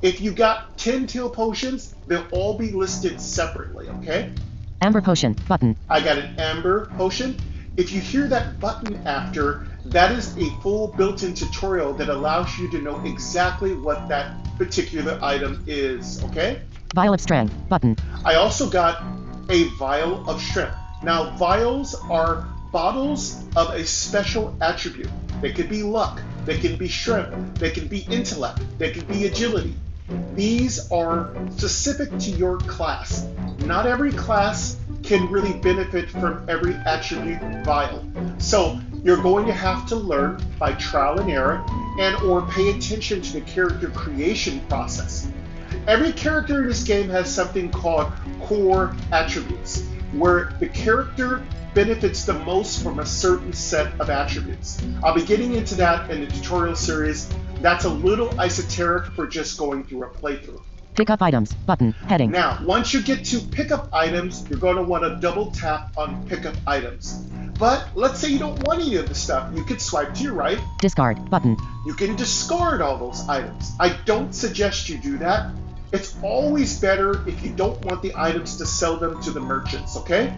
If you got 10 teal potions, they'll all be listed separately, okay? Amber potion, button. I got an amber potion. If you hear that button after, that is a full built-in tutorial that allows you to know exactly what that particular item is, okay? Vial of strength, button. I also got a vial of shrimp. Now, vials are bottles of a special attribute. They could be luck, they can be shrimp, they can be intellect, they can be agility. These are specific to your class. Not every class can really benefit from every attribute vial. So you're going to have to learn by trial and error and or pay attention to the character creation process. Every character in this game has something called core attributes, where the character benefits the most from a certain set of attributes. I'll be getting into that in the tutorial series. That's a little esoteric for just going through a playthrough. Pick up items. Button. Heading. Now, once you get to pick up items, you're going to want to double tap on pick up items. But let's say you don't want any of the stuff. You could swipe to your right. Discard. Button. You can discard all those items. I don't suggest you do that. It's always better if you don't want the items to sell them to the merchants, okay?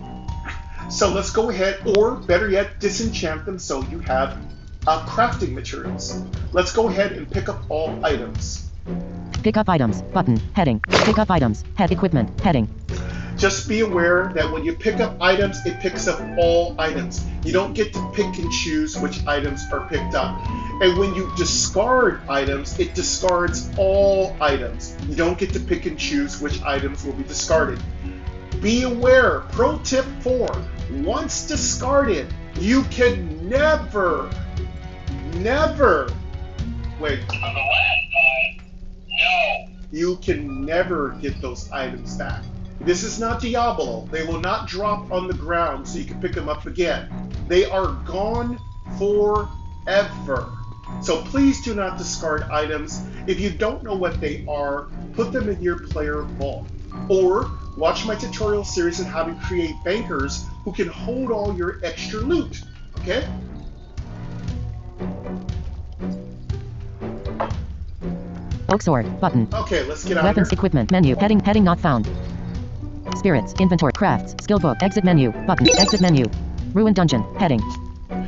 So let's go ahead, or better yet, disenchant them so you have crafting materials. Let's go ahead and pick up all items. Pick up items. Button. Heading. Pick up items. Head equipment. Heading. Just be aware that when you pick up items, it picks up all items. You don't get to pick and choose which items are picked up. And when you discard items, it discards all items. You don't get to pick and choose which items will be discarded. Be aware, pro tip 4, once discarded, you can never, wait. For the last time, no. You can never get those items back. This is not Diablo. They will not drop on the ground so you can pick them up again. They are gone forever. So please do not discard items. If you don't know what they are, put them in your player vault. Or watch my tutorial series on how to create bankers who can hold all your extra loot. Okay? Oak sword. Button. Okay, let's get out Weapons of here. equipment menu. Heading not found. Spirits. Inventory. Crafts. Skill book. Exit menu. Button. Exit menu. Ruined dungeon. Heading.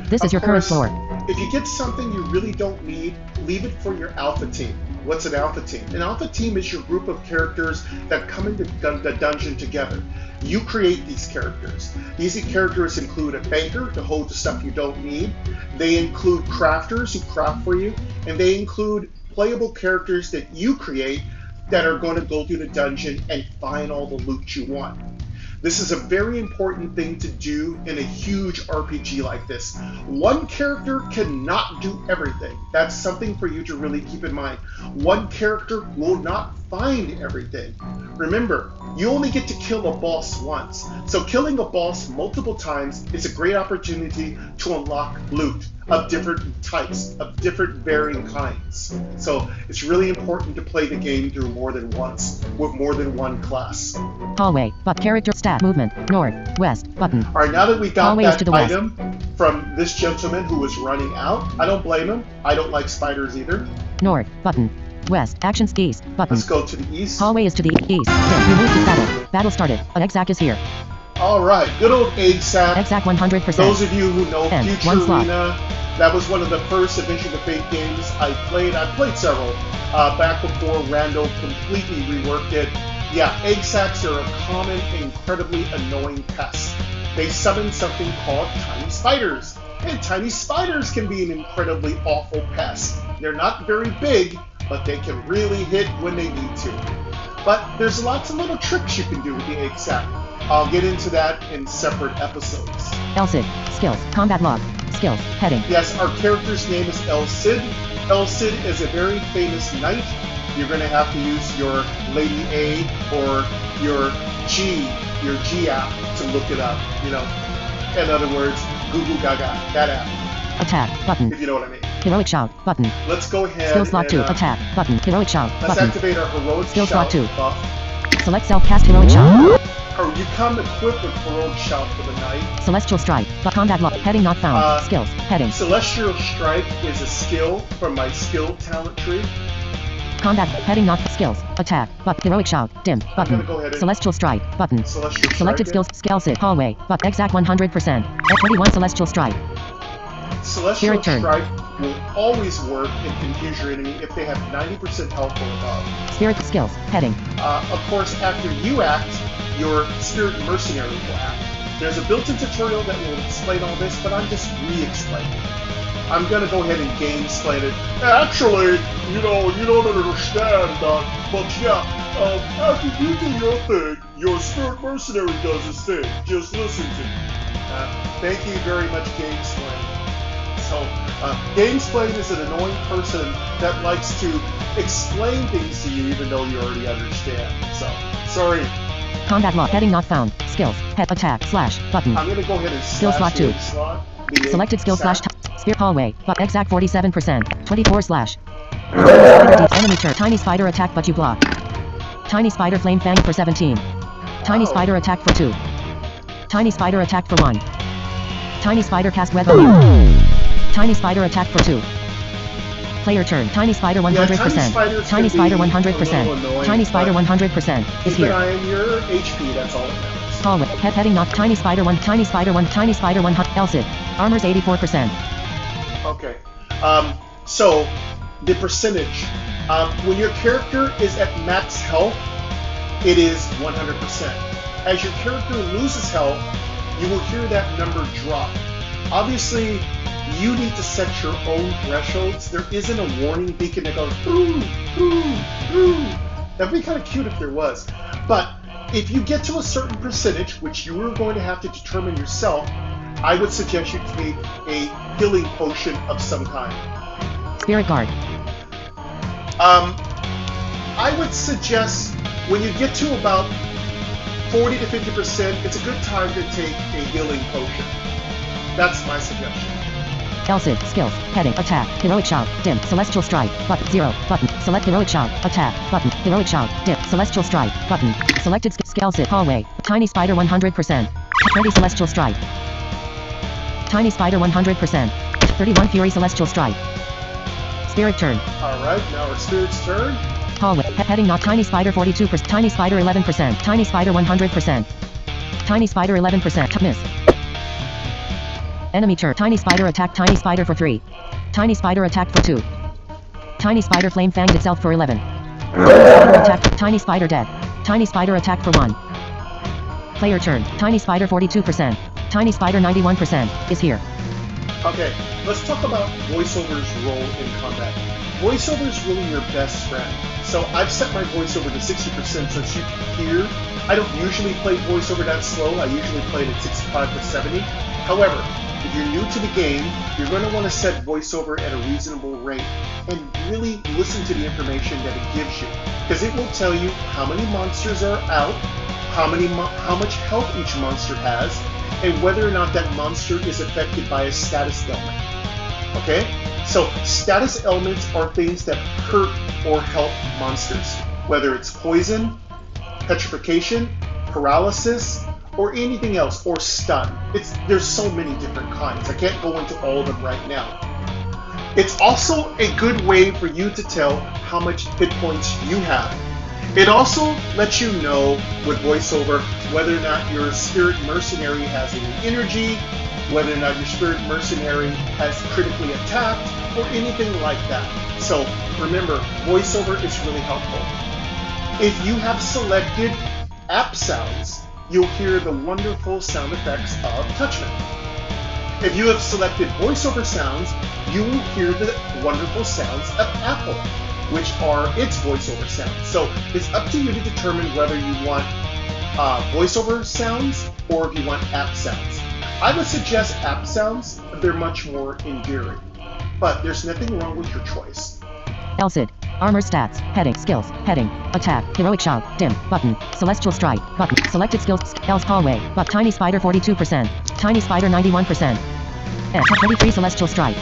This is your current floor. If you get something you really don't need, leave it for your alpha team. What's an alpha team? An alpha team is your group of characters that come into the dungeon together. You create these characters. These characters include a banker to hold the stuff you don't need. They include crafters who craft for you. And they include playable characters that you create that are going to go through the dungeon and find all the loot you want. This is a very important thing to do in a huge RPG like this. One character cannot do everything. That's something for you to really keep in mind. One character will not find everything. Remember, you only get to kill a boss once. So killing a boss multiple times is a great opportunity to unlock loot of different types, of different varying kinds. So it's really important to play the game through more than once, with more than one class. Hallway. But character stat. Movement. North. West. Button. All right, now that we got Hallway is to that the west. item from this gentleman who was running out, I don't blame him. I don't like spiders either. North. Button. West. Actions east. Button. Let's go to the east. Hallway is to the east. Then you move to battle. Battle started. An exec is here. All right, good old egg sack. Exec 100%. Those of you who know And Future one slot. Arena, that was one of the first Adventure to Fate games I played. I played several back before Randall completely reworked it. Yeah, egg sacks are a common and incredibly annoying pest. They summon something called tiny spiders. And tiny spiders can be an incredibly awful pest. They're not very big, but they can really hit when they need to. But there's lots of little tricks you can do with the egg sack. I'll get into that in separate episodes. Elsid. Skills. Combat log. Skills. Heading. Yes, our character's name is El Cid. El Cid is a very famous knight. You're going to have to use your Lady A or your G app to look it up. You know, in other words, Google Gaga, that app. Attack. Button. If you know what I mean. Heroic shout. Button. Let's go ahead. Skill slot and, 2. Attack. Button. Heroic shout. Let's Button. activate our heroic Skill shout slot 2. buff. Select self-cast heroic shout. Or you come equipped with heroic shout for the night. Celestial strike. But combat log. Heading not found. Skills. Heading. Celestial strike is a skill from my skill talent tree. Combat. Heading not skills. Attack. But heroic shout. Dim. Button. gonna go ahead and- Celestial strike. Button. Celestial Selected strike skills. Scalsid. Hallway. But exact 100%. F21 celestial strike. Celestial Spirit turn. strike will always work and confuse your enemy if they have 90% health or above. Spirit skills. Heading. Of course, after you act, your spirit mercenary will act. There's a built-in tutorial that will explain all this, but I'm just re-explaining it. I'm gonna go ahead and game explain it. Actually, you don't understand that, but yeah, after you do your thing, your spirit mercenary does his thing. Just listen to me. Thank you very much, Game Explain. So, Game Explain is an annoying person that likes to explain things to you even though you already understand. So, sorry. Combat log. Heading not found. Skills. Head attack. Slash. Button. I'm gonna go ahead and Skill slot slash 2. the slot. The Selected skill slash. sack. Spirit hallway. But exact 47%. 24 slash. Enemy turn. Tiny spider attack but you block. Tiny spider flame fang for 17. Tiny spider attack for 2. Tiny spider attack for 1. Tiny spider cast web W. Tiny spider attack for 2. Player turn. Tiny spider 100%. Tiny spider 100%. Tiny spider 100% is Keep an here. eye on your HP, that's all it matters. Hallway. Heading knock. Tiny spider 1. Tiny spider 1. Tiny spider 1. Elsid. Armor's 84%. Okay. So, the percentage. When your character is at max health, it is 100%. As your character loses health, you will hear that number drop. Obviously, you need to set your own thresholds. There isn't a warning beacon that goes, ooh, ooh, ooh. That'd be kind of cute if there was. But if you get to a certain percentage, which you are going to have to determine yourself, I would suggest you take a healing potion of some kind. Spirit guard. I would suggest when you get to about 40 to 50%, it's a good time to take a healing potion. That's my suggestion. Elsid. Skills. Heading. Attack. Heroic shout. Dim. Celestial strike. Button. 0. Button. Select heroic shout. Attack. Button. Heroic shout. Dim. Celestial strike. Button. Selected Elsid. Hallway. Tiny spider 100%. 20 celestial strike. Tiny spider 100%. 31 fury celestial strike. Spirit turn. Alright, now our spirit's turn. Hallway. Heading not. Tiny spider 42%. Tiny spider 11%. Tiny spider 100%. Tiny spider 11%. Miss. Enemy turn. Tiny spider attack. Tiny spider for 3. Tiny spider attack for 2. Tiny spider flame fanged itself for 11. Attack. Tiny spider dead. Tiny spider attack for 1. Player turn. Tiny spider 42%. Tiny spider 91% is here. Okay, let's talk about voiceover's role in combat. Voiceover is really your best friend. So I've set my voiceover to 60% so that you can hear. I don't usually play voiceover that slow. I usually play it at 65 to 70. However, if you're new to the game, you're going to want to set voiceover at a reasonable rate and really listen to the information that it gives you. Because it will tell you how many monsters are out, how much health each monster has, and whether or not that monster is affected by a status element. Okay? So status elements are things that hurt or help monsters, whether it's poison, petrification, paralysis, or anything else, or stun. There's so many different kinds. I can't go into all of them right now. It's also a good way for you to tell how much hit points you have. It also lets you know with voiceover whether or not your spirit mercenary has any energy, whether or not your spirit mercenary has critically attacked, or anything like that. So remember, voiceover is really helpful. If you have selected app sounds, you'll hear the wonderful sound effects of Touchman. If you have selected voiceover sounds, you will hear the wonderful sounds of Apple, which are its voiceover sounds. So it's up to you to determine whether you want voiceover sounds or if you want app sounds. I would suggest app sounds. They're much more endearing, but there's nothing wrong with your choice. Elsid. Armor stats. Heading. Skills. Heading. Attack. Heroic shout. Dim. Button. Celestial strike. Button. Selected skills. Else hallway. But tiny spider 42%. Tiny spider 91%. 23 celestial strike.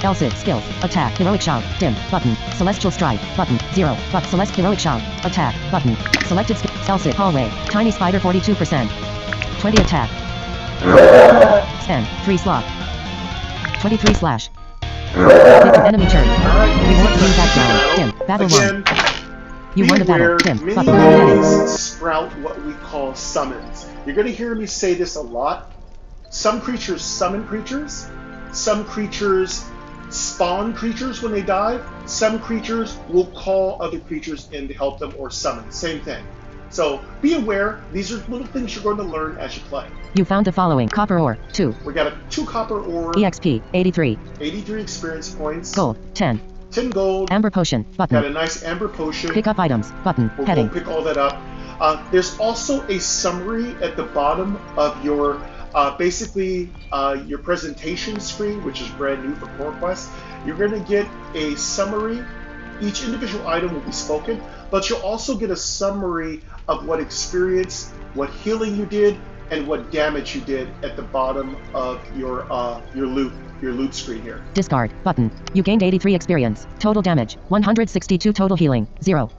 Elsid. Skills. Attack. Heroic shout. Dim. Button. Celestial strike. Button. 0. But select heroic shout. Attack. Button. Selected skills. Elsid. Hallway. Tiny spider 42%. 20 attack. 10. 3 slot. 23 slash. Enemy turn. Reward team background. Dim. Battle 1. You won the battle. Dim. Many Button. enemies sprout what we call summons. You're going to hear me say this a lot. Some creatures summon creatures. Some creatures spawn creatures when they die. Some creatures will call other creatures in to help them or summon. Same thing. So be aware, these are little things you're going to learn as you play. You found the following. Copper ore. 2. We got 2 copper ore. EXP. 83. 83 experience points. Gold. 10. 10 gold. Amber potion. Button. Got a nice amber potion. Pick up items. Button. We'll Heading. go pick all that up. There's also a summary at the bottom of your your presentation screen, which is brand new for Core Quest. You're going to get a summary. Each individual item will be spoken, but you'll also get a summary of what experience, what healing you did, and what damage you did at the bottom of your loot screen here. Discard. Button. You gained 83 experience. Total damage. 162 total healing. 0.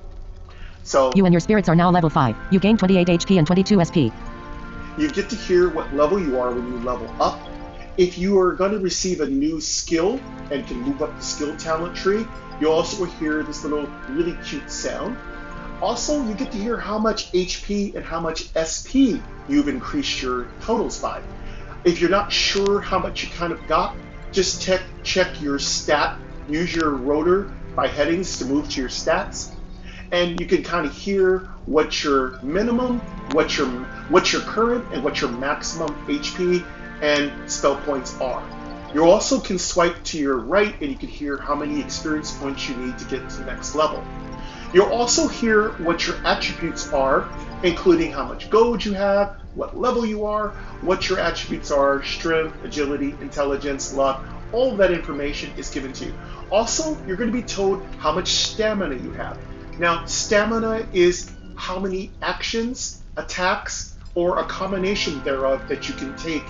So You and your spirits are now level 5. You gain 28 HP and 22 SP. you get to hear what level you are when you level up. If you are going to receive a new skill and can move up the skill talent tree, you also will hear this little really cute sound. Also, you get to hear how much HP and how much SP you've increased your totals by. If you're not sure how much you kind of got, just check your stat. Use your rotor by headings to move to your stats. And you can kind of hear what your minimum, what your current, and what your maximum HP and spell points are. You also can swipe to your right and you can hear how many experience points you need to get to the next level. You'll also hear what your attributes are, including how much gold you have, what level you are, what your attributes are, strength, agility, intelligence, luck. All of that information is given to you. Also, you're going to be told how much stamina you have. Now, stamina is how many actions, attacks, or a combination thereof that you can take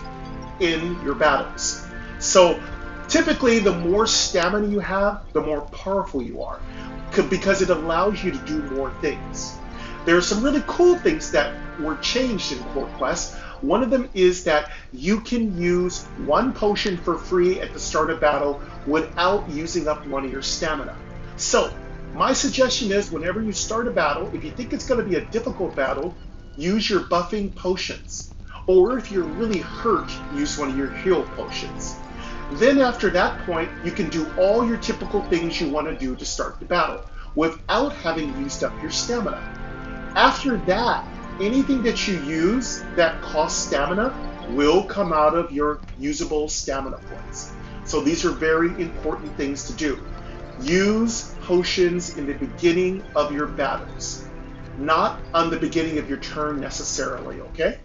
in your battles. So typically, the more stamina you have, the more powerful you are, because it allows you to do more things. There are some really cool things that were changed in Core Quest. One of them is that you can use one potion for free at the start of battle without using up one of your stamina. So my suggestion is whenever you start a battle, if you think it's going to be a difficult battle, use your buffing potions. Or if you're really hurt, use one of your heal potions. Then after that point, you can do all your typical things you want to do to start the battle without having used up your stamina. After that, anything that you use that costs stamina will come out of your usable stamina points. So these are very important things to do. Use potions in the beginning of your battles, not on the beginning of your turn necessarily, okay?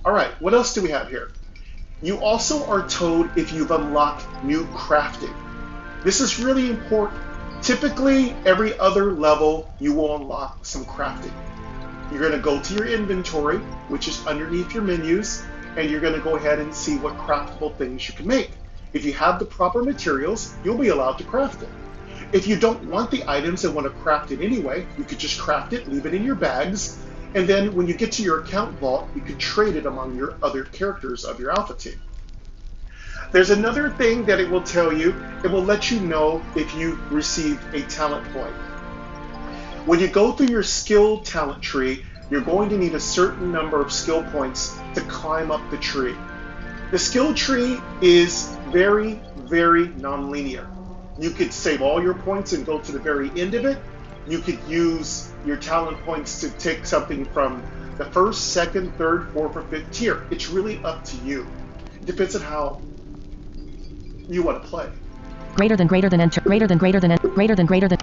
All right, what else do we have here? You also are told if you've unlocked new crafting. This is really important. Typically, every other level, you will unlock some crafting. You're going to go to your inventory, which is underneath your menus, and you're going to go ahead and see what craftable things you can make. If you have the proper materials, you'll be allowed to craft it. If you don't want the items and want to craft it anyway, you could just craft it, leave it in your bags, and then when you get to your account vault, you can trade it among your other characters of your alpha team. There's another thing that it will tell you. It will let you know if you received a talent point. When you go through your skill talent tree, you're going to need a certain number of skill points to climb up the tree. The skill tree is very, very non-linear. You could save all your points and go to the very end of it. You could use your talent points to take something from the first, second, third, fourth, or fifth tier. It's really up to you. It depends on how you want to play. Greater than enter. Greater than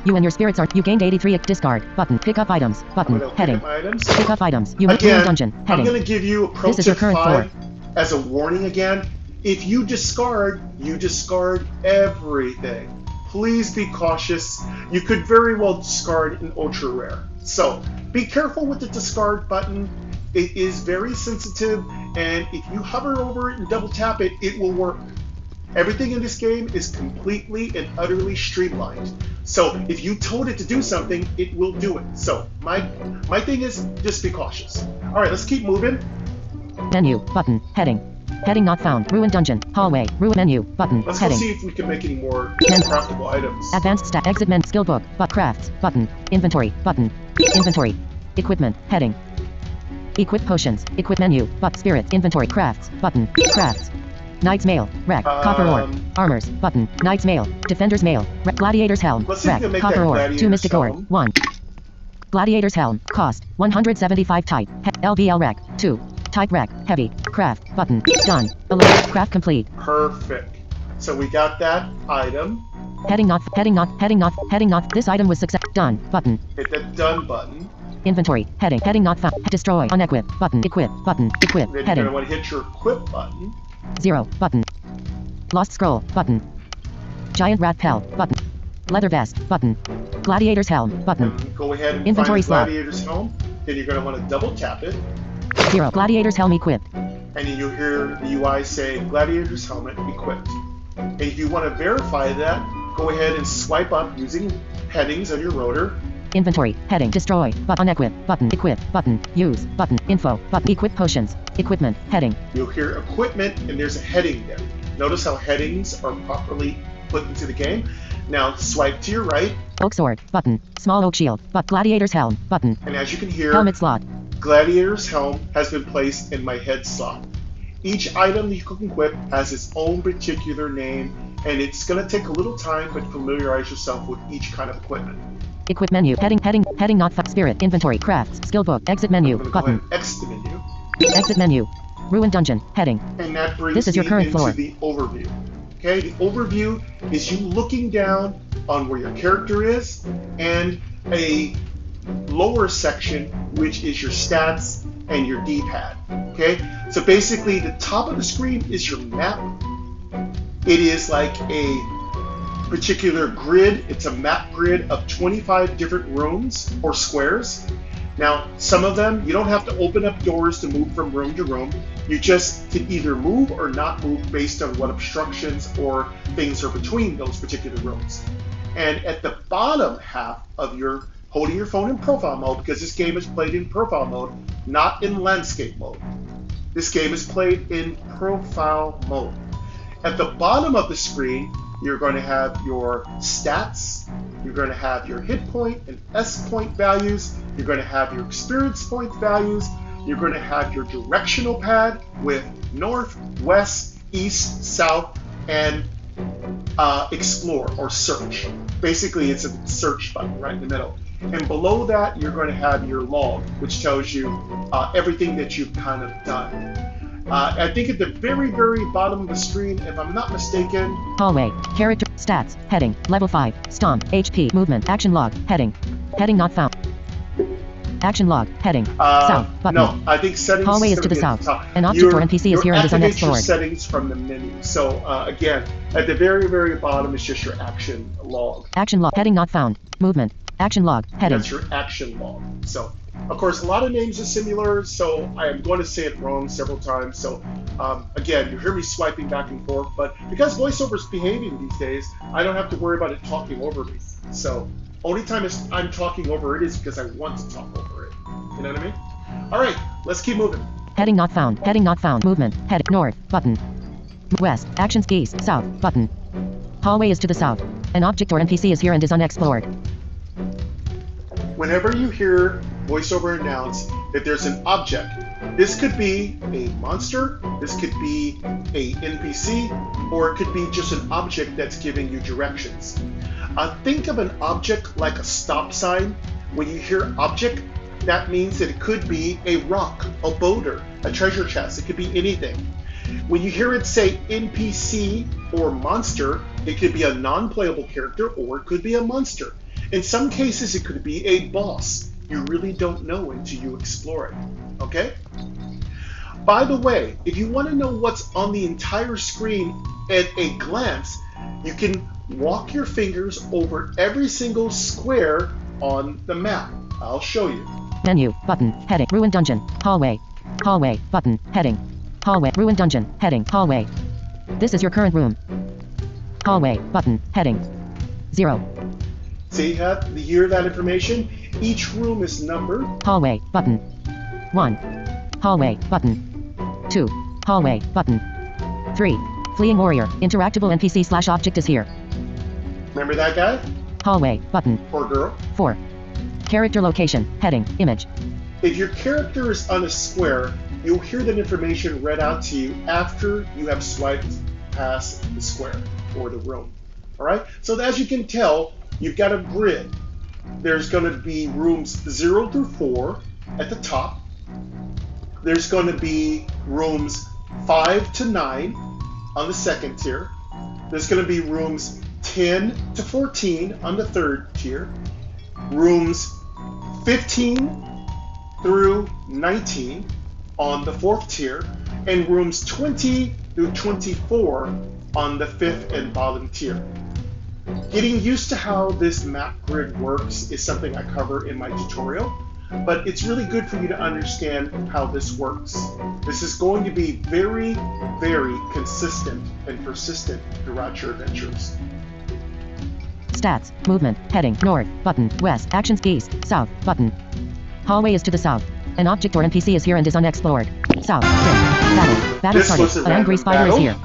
you and your spirits are. You gained 83. Discard button. Pick up items button. Heading. Pick up items. You again, in dungeon. Heading. I'm going to give you a pro This is your tip current 5 floor. as a warning again. If you discard everything. Please be cautious. You could very well discard an ultra rare. So be careful with the discard button. It is very sensitive, and if you hover over it and double tap it, it will work. Everything in this game is completely and utterly streamlined. So if you told it to do something, it will do it. So my thing is just be cautious. All right, let's keep moving. Menu button. Heading. Heading not found. Ruined dungeon. Hallway. Ruined menu. Button. Let's Heading. go see if we can make any more craftable items. Advanced stat. Exit menu. Skill book. But crafts. Button. Inventory. Button. Inventory. Equipment. Heading. Equip potions. Equip menu. But spirits. Inventory. Crafts. Button. Crafts. Knight's mail. Wreck. Copper ore. Armors. Button. Knight's mail. Defender's mail. Gladiator's helm. Let's see if we Wreck. can make Copper that ore. 2 gladiator's mystic ore. helm. 1. Gladiator's helm. Cost. 175 type. LVL wreck. 2. Type wreck. Heavy. Craft. Button. Done. Alert. Craft complete. Perfect. So we got that item. Heading not. This item was success. Done. Button. Hit that done button. Inventory. Heading. Heading not found. Destroy. Unequip. Button. Equip. Button. Equip. Then you're Heading. going to want to hit your equip button. 0. Button. Lost scroll. Button. Giant rat pell. Button. Leather vest. Button. Gladiator's helm. Button. And go ahead and Inventory find the slot. gladiator's helm. Then you're going to want to double tap it. 0. Gladiator's helm equipped. And then you'll hear the UI say gladiator's helmet equipped. And if you want to verify that, go ahead and swipe up using headings on your rotor inventory, heading, destroy, button, unequip, button, equip, button, use, button, info, button, equip potions, equipment, heading. You'll hear equipment, and there's a heading there. Notice how headings are properly put into the game. Now swipe to your right. Oak sword, button, small oak shield, but gladiator's helm, button. And as you can hear, helmet slot. Gladiator's helm has been placed in my head slot. Each item that you can equip has its own particular name, and it's going to take a little time, but familiarize yourself with each kind of equipment. Equip menu, heading not spirit, inventory, crafts, skill book, exit menu, button. Go exit the menu. Exit menu, ruined dungeon, heading. And that brings this is your current into floor. The overview. Okay, the overview is you looking down on where your character is, and a lower section, which is your stats and your D-pad. Okay, so basically the top of the screen is your map. It is like a particular grid. It's a map grid of 25 different rooms or squares. Now, some of them, you don't have to open up doors to move from room to room. You just can either move or not move based on what obstructions or things are between those particular rooms. And at the bottom half of your, holding your phone in profile mode, because this game is played in profile mode, not in landscape mode. This game is played in profile mode. At the bottom of the screen, you're going to have your stats, you're going to have your hit point and S point values, you're going to have your experience point values, you're going to have your directional pad with north, west, east, south, and explore or search. Basically, it's a search button right in the middle. And below that, you're going to have your log, which tells you everything that you've kind of done. I think at the very, very bottom of the screen, if I'm not mistaken... Hallway, character, stats, heading, level 5, stomp, HP, movement, action log, heading not found. Action log, heading, south, button. No, I think settings... Hallway is to the south. An object or NPC is here and is unexplored. Your settings from the menu. So, again, at the very, very bottom is just your action log. Action log, heading not found. Movement, action log, heading. That's your action log. So... Of course, a lot of names are similar, so I am going to say it wrong several times. So, again, you hear me swiping back and forth, but because voiceover is behaving these days, I don't have to worry about it talking over me. So, only time I'm talking over it is because I want to talk over it. You know what I mean? All right, let's keep moving. Heading not found, movement, head north, button. West, actions geese, south, button. Hallway is to the south. An object or NPC is here and is unexplored. Whenever you hear voiceover announce that there's an object, this could be a monster, this could be a NPC, or it could be just an object that's giving you directions. Think of an object like a stop sign. When you hear object, that means that it could be a rock, a boulder, a treasure chest. It could be anything. When you hear it say NPC or monster, it could be a non-playable character or it could be a monster. In some cases, it could be a boss. You really don't know until you explore it, okay? By the way, if you want to know what's on the entire screen at a glance, you can walk your fingers over every single square on the map. I'll show you. Menu, button, heading, ruined dungeon, hallway, button, heading, hallway, ruined dungeon, heading, hallway. This is your current room. Hallway, button, heading, 0. See, you hear that information? Each room is numbered. Hallway, button, 1. Hallway, button, 2. Hallway, button, 3. Fleeing warrior, interactable NPC/object is here. Remember that guy? Hallway, button, or girl? 4. Character location, heading, image. If your character is on a square, you'll hear that information read out to you after you have swiped past the square or the room. All right? So as you can tell, you've got a grid. There's going to be rooms 0 through 4 at the top. There's going to be rooms 5 to 9 on the second tier. There's going to be rooms 10 to 14 on the third tier. Rooms 15 through 19 on the fourth tier. And rooms 20 through 24 on the fifth and bottom tier. Getting used to how this map grid works is something I cover in my tutorial, but it's really good for you to understand how this works. This is going to be very, very consistent and persistent throughout your adventures. Stats. Movement. Heading. North. Button. West. Actions. East. South. Button. Hallway is to the south. An object or NPC is here and is unexplored. South. Dim. Battle. Battle This was started. a An angry random spider battle? is here.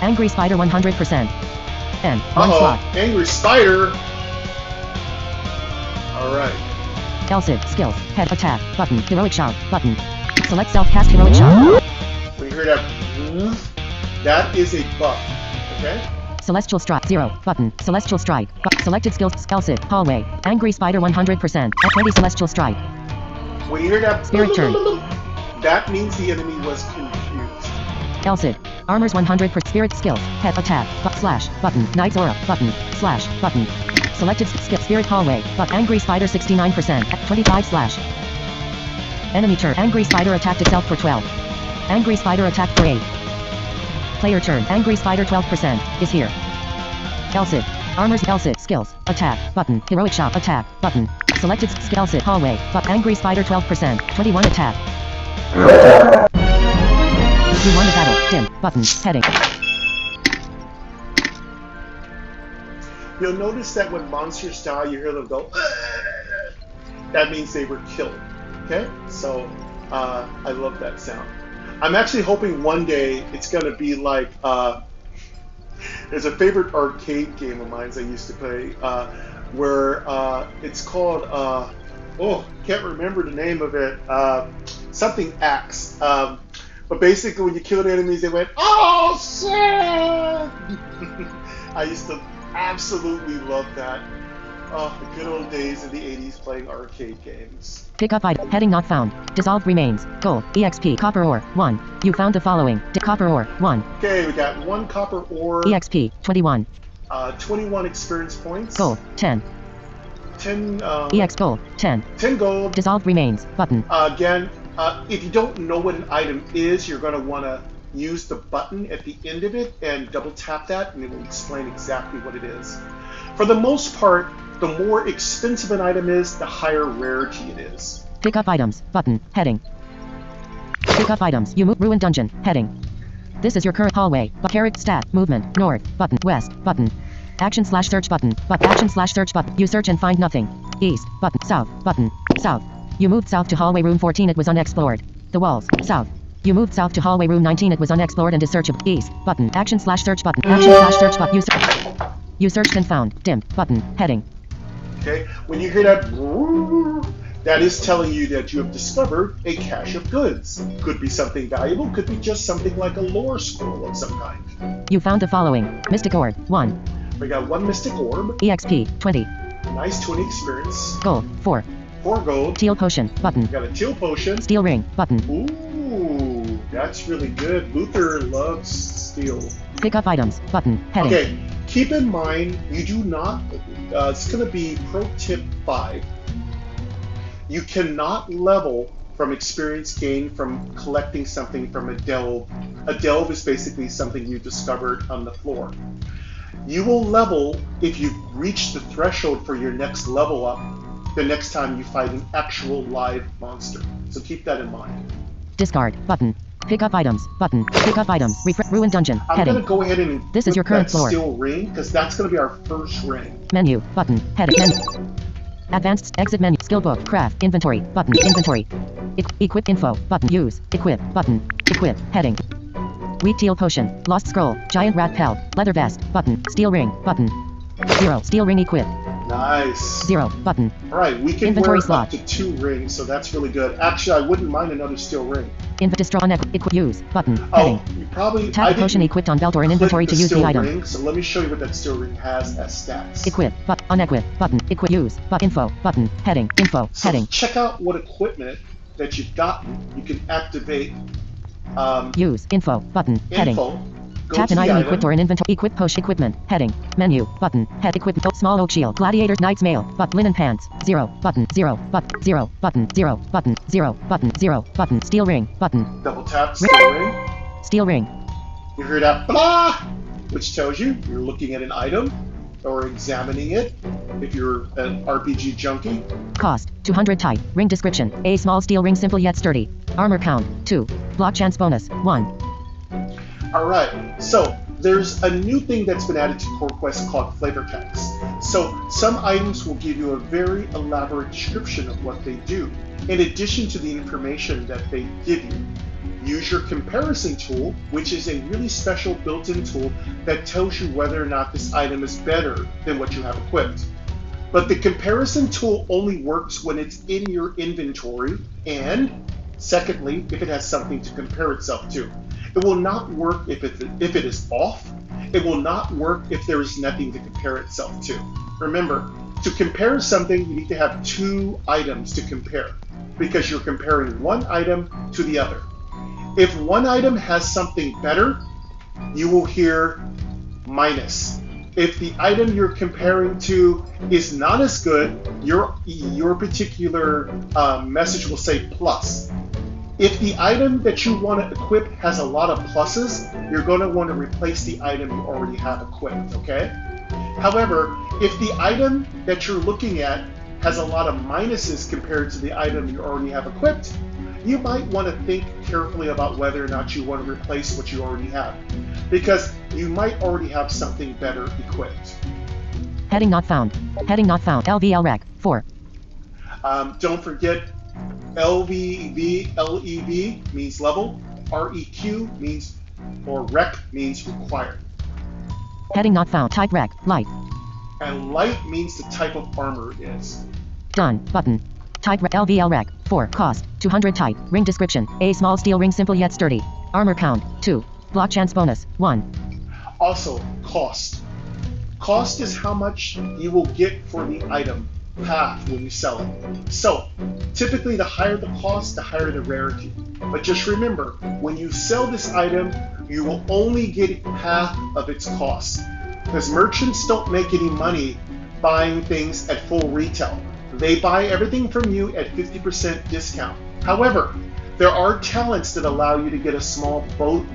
Angry spider 100%. N. One slot. Angry spider. Alright. LCD. Skills. Head. Attack. Button. Heroic shout. Button. Select self-cast heroic shout. When you hear that is a buff. Okay? Celestial strike. 0. Button. Celestial strike. Selected skills. LCD. Hallway. Angry spider 100%. F20 celestial strike. When you hear that Spirit turn. that means the enemy was confused. LCD. Armors 100%. Spirit skills. Head. Attack. Slash. Button. Knight's aura. Button. Slash. Button. Selected skip. Spirit hallway. But angry spider 69%. 25 slash. Enemy turn. Angry spider attacked itself for 12. Angry spider attacked for 8. Player turn. Angry spider 12% is here. LCD. Armors. LCD. Skills. Attack. Button. Heroic shout. Attack. Button. Selected skill. LCD. Hallway. But angry spider 12%. 21 attack. You won the battle. Dim. Button. Heading. You'll notice that when monsters die, you hear them go. That means they were killed. Okay? So, I love that sound. I'm actually hoping one day it's going to be like, there's a favorite arcade game of mine I used to play, where it's called, can't remember the name of it, something Axe. But basically when you killed enemies, they went, oh shit! I used to absolutely love that. Oh, the good old days of the 80s playing arcade games. Pick up item. Heading not found. Dissolved remains. Gold. EXP. Copper ore. 1. You found the following. Copper ore. 1. Okay, we got 1 copper ore. EXP. 21. 21 experience points. Gold. 10. 10. EX gold. 10. 10 gold. Dissolved remains. Button. Again, if you don't know what an item is, you're going to want to use the button at the end of it and double tap that, and it will explain exactly what it is. For the most part, the more expensive an item is, the higher rarity it is. Pick up items. Button. Heading. Pick up items. You move. Ruined dungeon. Heading. This is your current hallway. Carrot stat. Movement. North. Button. West. Button. Action slash search button. Action slash search button. You search and find nothing. East. Button. South. Button. South. You moved south to hallway room 14. It was unexplored. The walls. South. You moved south to hallway room 19. It was unexplored and is searchable. East. Button. Action slash search button. Action slash search button. You searched and found. Dim. Button. Heading. Okay, when you hear that, that is telling you that you have discovered a cache of goods. Could be something valuable, could be just something like a lore scroll of some kind. You found the following. Mystic Orb. 1. We got 1 mystic orb. EXP. 20. Nice 20 experience. Gold. 4. 4 gold. Teal potion. Button. We got a teal potion. Steel ring. Button. Ooh, that's really good. Luther loves steel. Pick up items. Button. Heading. Okay, keep in mind, you do not, it's going to be pro tip 5. You cannot level from experience gained from collecting something from a delve. A delve is basically something you discovered on the floor. You will level if you reach the threshold for your next level up the next time you fight an actual live monster. So keep that in mind. Discard. Button. Pick up items. Button. Pick up items. Ruined dungeon. I'm Heading. going to go ahead and This is your current floor. Steel ring, because that's going to be our first ring. Menu. Button. Heading. Menu. Advanced. Exit menu. Skill book. Craft. Inventory. Button. Inventory. Equip info. Button. Use. Equip. Button. Equip. Heading. Wheat teal potion. Lost scroll. Giant rat pelt. Leather vest. Button. Steel ring. Button. 0. Steel ring equip. Nice. 0. Button. All right, we can Inventory wear slot. up to 2 rings, so that's really good. Actually, I wouldn't mind another steel ring. Destroy. Equip. Use. Button. Oh, Heading. you probably Tap the potion equipped on belt or in inventory to use the item. Ring, so let me show you what that steel ring has as stats. Equip. Unequip. Button. Equip. Use. Info. Button. Heading. Info. So Heading. check out what equipment that you've gotten. You can activate. Use. Info. Button. Heading. Info. Go Tap to an the item equipped or in inventory. Equip potion equipment. Heading. Menu. Button. Head equip. Small oak shield. Gladiator. Knight's mail. Linen pants. 0. Button. 0. Button. 0. Button. 0. Button. 0. Button. 0. Button. Steel ring. Button. Double tap steel ring. Steel ring. You hear that blah, which tells you you're looking at an item or examining it. If you're an RPG junkie. Cost. 200 type. Ring description. A small steel ring, simple yet sturdy. Armor count. 2. Block chance bonus. 1. All right. So there's a new thing that's been added to Core Quest called flavor text. So some items will give you a very elaborate description of what they do, in addition to the information that they give you. Use your comparison tool, which is a really special built-in tool that tells you whether or not this item is better than what you have equipped. But the comparison tool only works when it's in your inventory, and secondly, if it has something to compare itself to. It will not work if it is off. It will not work if there is nothing to compare itself to. Remember, to compare something, you need to have two items to compare, because you're comparing one item to the other. If one item has something better, you will hear minus. If the item you're comparing to is not as good, your particular message will say plus. If the item that you want to equip has a lot of pluses, you're going to want to replace the item you already have equipped, okay? However, if the item that you're looking at has a lot of minuses compared to the item you already have equipped, you might want to think carefully about whether or not you want to replace what you already have, because you might already have something better equipped. Heading not found. Heading not found. LVL-REC 4. Don't forget, LEV means level, REQ means, or REC means required. Heading not found. Type REC, light. And light means the type of armor it is. Done, button. Type LVL-REC 4, cost, 200 type, ring description, a small steel ring simple yet sturdy. Armor count, 2. Block chance bonus, 1. Also, cost. Cost is how much you will get for the item, half when you sell it. So, typically the higher the cost, the higher the rarity. But just remember, when you sell this item, you will only get half of its cost, because merchants don't make any money buying things at full retail. They buy everything from you at 50% discount. However, there are talents that allow you to get a small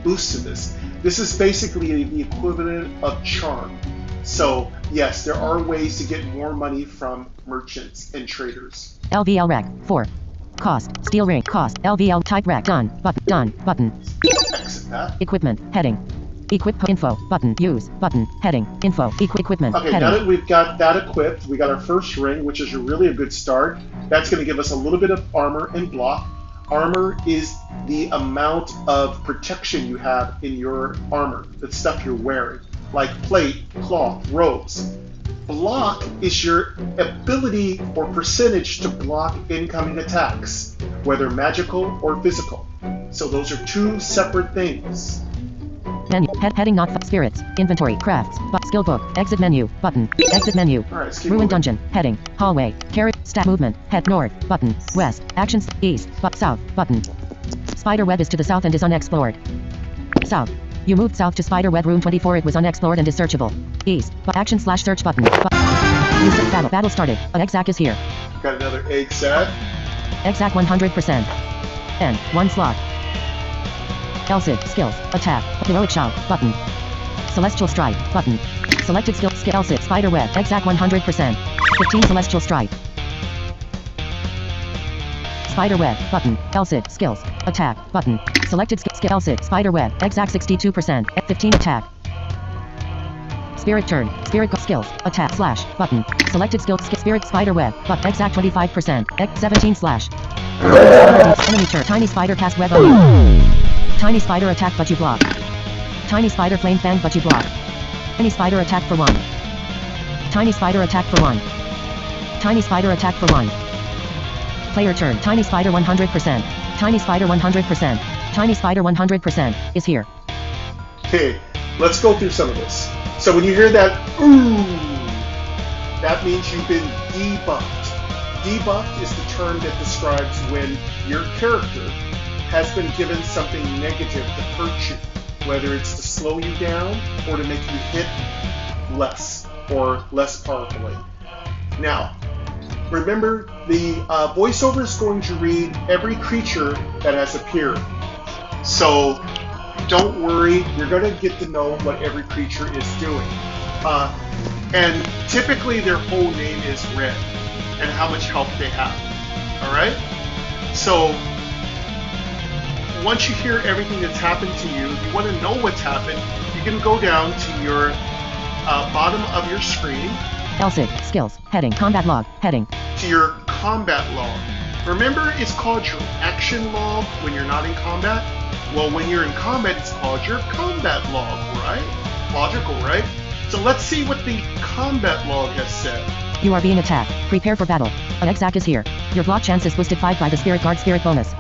boost to this. This is basically the equivalent of charm. So yes, there are ways to get more money from merchants and traders. LVL-REC 4. Cost, steel ring, cost, LVL, type REC, done, button. Exit that. Equipment, heading. Equip info, button, use, button, heading, info, equipment, okay, heading. now that we've got that equipped, we got our first ring, which is really a good start. That's going to give us a little bit of armor and block. Armor is the amount of protection you have in your armor, the stuff you're wearing, like plate, cloth, robes. Block is your ability or percentage to block incoming attacks, whether magical or physical. So those are two separate things. Menu, heading not spirits, inventory, crafts, skill book, exit menu, button, exit menu, Alright, ruined dungeon, heading, hallway, carrot, stat movement, head north, button, west, actions, east, south, button. Spider web is to the south and is unexplored. South. You moved south to spider web room 24, it was unexplored and is searchable. East, action/search button. You said battle started, an exac is here. Got another exac. Exac 100%. N, 1 slot. LSID, skills, attack, heroic shout, button. Celestial strike, button. Selected skill, LSID, spider web, exac 100%. 15 celestial strike. Spider web, button. LSID, skills, attack, button. Selected skill, LSID, spider web, exact 62%. 15 attack. Spirit turn, spirit skills, attack slash, button. Selected skill, spirit spider web, but exact 25%. 17 slash. Enemy turn, tiny spider cast web only. Tiny spider attack but you block. Tiny spider flame fang but you block. Tiny spider attack for 1. Tiny spider attack for 1. Tiny spider attack for 1. Player turn, tiny spider 100%. Tiny spider 100%. Tiny spider 100% is here. Okay, let's go through some of this. So when you hear that, ooh, that means you've been debuffed. Debuffed is the term that describes when your character has been given something negative to hurt you, whether it's to slow you down or to make you hit less or less powerfully. Now, remember, the voiceover is going to read every creature that has appeared. So don't worry, you're going to get to know what every creature is doing. And typically their whole name is read and how much health they have. All right? So once you hear everything that's happened to you, you want to know what's happened, you can go down to your bottom of your screen. LSID, skills, heading, combat log, heading. To your combat log. Remember, it's called your action log when you're not in combat? Well, when you're in combat, it's called your combat log, right? Logical, right? So let's see what the combat log has said. You are being attacked. Prepare for battle. An exec is here. Your block chance is boosted 5 by the Spirit Guard Spirit bonus.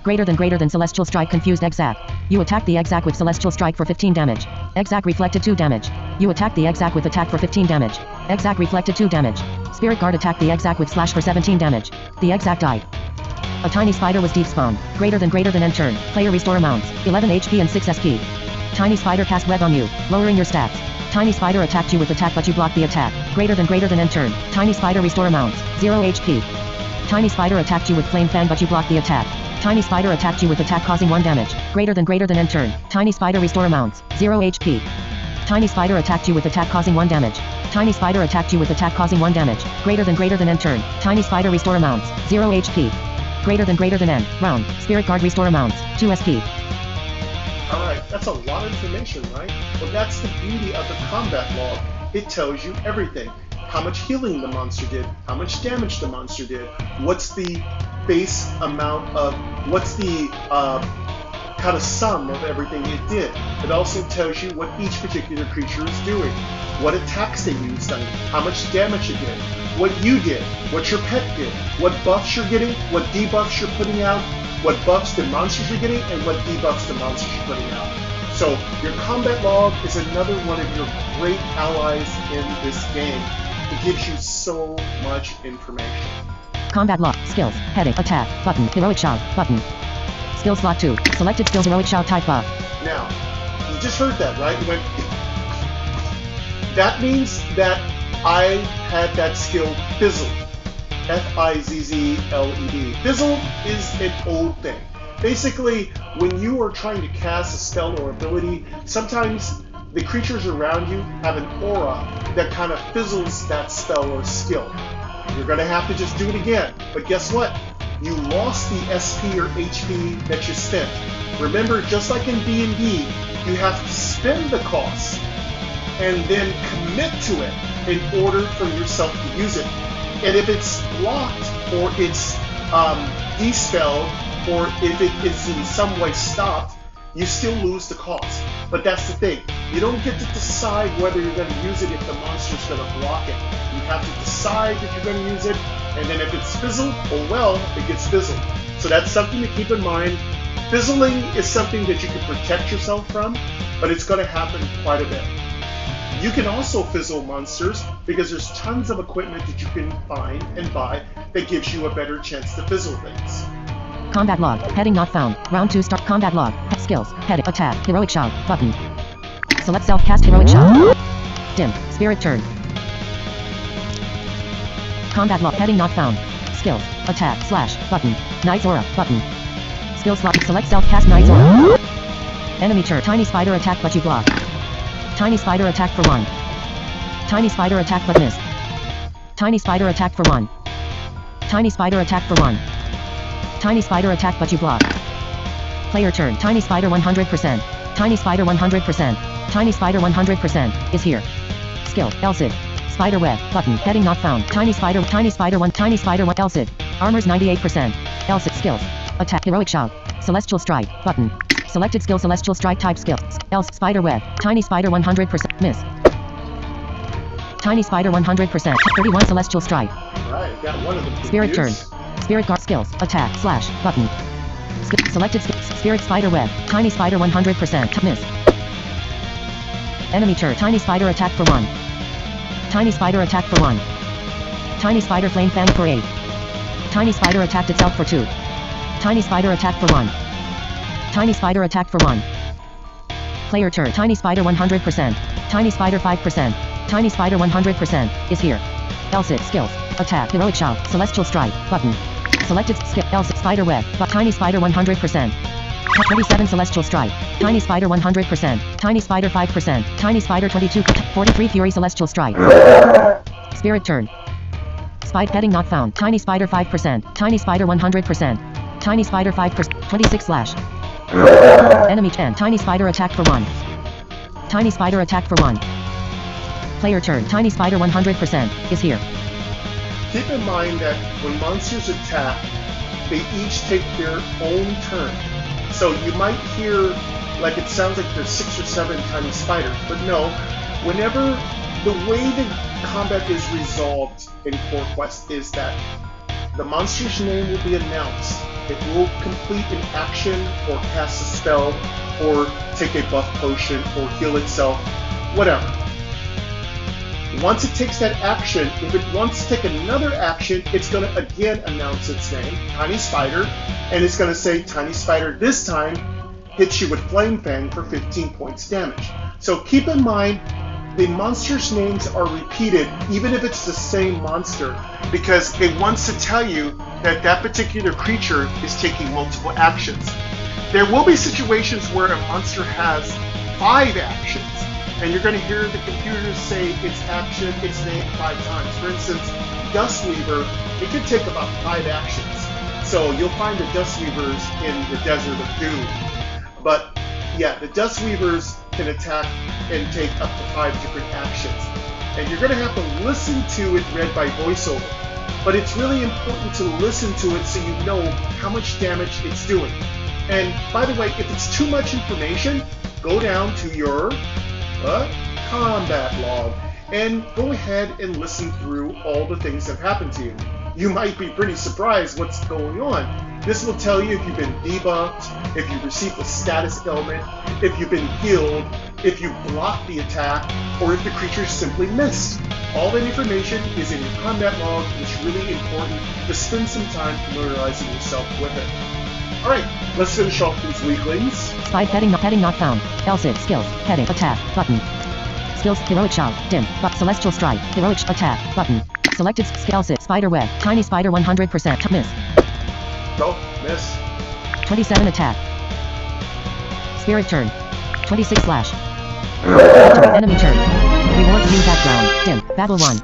Greater than Celestial Strike confused exec. You attack the exec with Celestial Strike for 15 damage. Exec reflected 2 damage. You attack the exec with attack for 15 damage. Exec reflected 2 damage. Spirit Guard attacked the exec with slash for 17 damage. The exec died. A tiny spider was deep spawned. Greater than end turn. Player restore amounts. 11 HP and 6 SP. Tiny spider cast web on you, lowering your stats. Tiny spider attacked you with attack but you blocked the attack. Greater than end turn. Tiny spider restore amounts. 0 HP. Tiny spider attacked you with flame fan but you blocked the attack. Tiny spider attacked you with attack causing 1 damage. Greater than end turn. Tiny spider restore amounts. 0 HP. Tiny spider attacked you with attack causing 1 damage. Tiny spider attacked you with attack causing 1 damage. Greater than end turn. Tiny spider restore amounts. 0 HP. Greater than end. Round. Spirit Guard restore amounts. 2 SP. Alright, that's a lot of information, right? Well, that's the beauty of the combat log. It tells you everything. How much healing the monster did, how much damage the monster did, what's the base amount of, what's the kind of sum of everything it did. It also tells you what each particular creature is doing, what attacks they used on it, how much damage it did, what you did, what your pet did, what buffs you're getting, what debuffs you're putting out, what buffs the monsters are getting, and what debuffs the monsters are putting out. So your combat log is another one of your great allies in this game. It gives you so much information. Combat log, skills, heading, attack, button, heroic shout, button. Skill slot 2, selected skills, heroic shout type buff. Now, you just heard that, right? You went, that means that I had that skill fizzled. F-I-Z-Z-L-E-D. Fizzled is an old thing. Basically, when you are trying to cast a spell or ability, sometimes the creatures around you have an aura that kind of fizzles that spell or skill. You're going to have to just do it again. But guess what? You lost the SP or HP that you spent. Remember, just like in D&D, you have to spend the cost and then commit to it in order for yourself to use it. And if it's blocked or it's despelled or if it is in some way stopped, you still lose the cost. But that's the thing. You don't get to decide whether you're going to use it if the monster's going to block it. You have to decide if you're going to use it, and then if it's fizzled, oh well, it gets fizzled. So that's something to keep in mind. Fizzling is something that you can protect yourself from, but it's going to happen quite a bit. You can also fizzle monsters because there's tons of equipment that you can find and buy that gives you a better chance to fizzle things. Combat log, heading not found. Round 2 start. Combat log, skills, heading, attack, heroic shout, button. Select self-cast heroic shout. Dim, spirit turn. Combat log, heading not found. Skills, attack, slash, button. Knight's aura, button. Skill slot, select self-cast Knight's aura. Enemy turn, tiny spider attack but you block. Tiny spider attack for 1. Tiny spider attack but miss. Tiny spider attack for 1. Tiny spider attack for 1. Tiny spider attack but you block. Player turn, tiny spider 100%. Tiny spider 100%. Tiny spider 100% is here. Skill, LSID. Spider web, button, heading not found. Tiny spider 1, tiny spider 1, LSID. Armors 98%. LSID skills. Attack, heroic shout. Celestial strike, button. Selected skill, celestial strike type skill. Else, spider web. Tiny spider 100%. Miss. Tiny spider 100%. 31 celestial strike. Alright, got one of them. Spirit turn. Spirit guard skills. Attack, slash, button. Selected skill. Spirit spider web. Tiny spider 100%. Miss. Enemy turn. Tiny spider attack for 1. Tiny spider attack for 1. Tiny spider flame fan for 8. Tiny spider attacked itself for 2. Tiny spider attack for 1. Tiny spider attack for 1. Player turn. Tiny spider 100%. Tiny spider 5%. Tiny spider 100% is here. LSID skills. Attack, heroic shout, celestial strike, button. Selected skill, LSID spider web, but tiny spider 100%. 27 celestial strike. Tiny spider 100%. Tiny spider 5%. Tiny spider 22. 43 fury celestial strike. Spirit turn. Spider heading not found. Tiny spider 5%. Tiny spider 100%. Tiny spider 5%. 26 slash. Enemy 10. Tiny spider attack for 1. Tiny spider attack for 1. Player turn. Tiny spider 100% is here. Keep in mind that when monsters attack, they each take their own turn. So you might hear like it sounds like there's 6 or 7 tiny spiders, but no. Whenever the way the combat is resolved in Core Quest is that the monster's name will be announced. It will complete an action or cast a spell or take a buff potion or heal itself, whatever. Once it takes that action, if it wants to take another action, it's going to again announce its name, Tiny Spider, and it's going to say Tiny Spider this time hits you with Flame Fang for 15 points damage. So keep in mind, the monsters' names are repeated even if it's the same monster, because it wants to tell you that that particular creature is taking multiple actions. There will be situations where a monster has 5 actions, and you're going to hear the computer say its action, its name 5 times. For instance, Dustweaver, it could take about 5 actions. So you'll find the Dustweavers in the Desert of Doom. But yeah, the Dustweavers can attack and take up to 5 different actions. And you're going to have to listen to it read by voiceover. But it's really important to listen to it so you know how much damage it's doing. And by the way, if it's too much information, go down to your combat log and go ahead and listen through all the things that happened to you. You might be pretty surprised what's going on. This will tell you if you've been debuffed, if you've received a status ailment, if you've been healed, if you blocked the attack, or if the creature simply missed. All that information is in your combat log, and it's really important to spend some time familiarizing yourself with it. Alright, let's finish off these weaklings. Spike heading not found. LSID skills heading attack button. Skills heroic shout dim but celestial strike heroic attack button. Selected skill set spider web tiny spider 100% miss. No, miss. 27 attack. Spirit turn. 26 slash. Enemy turn. Rewards new background dim battle 1.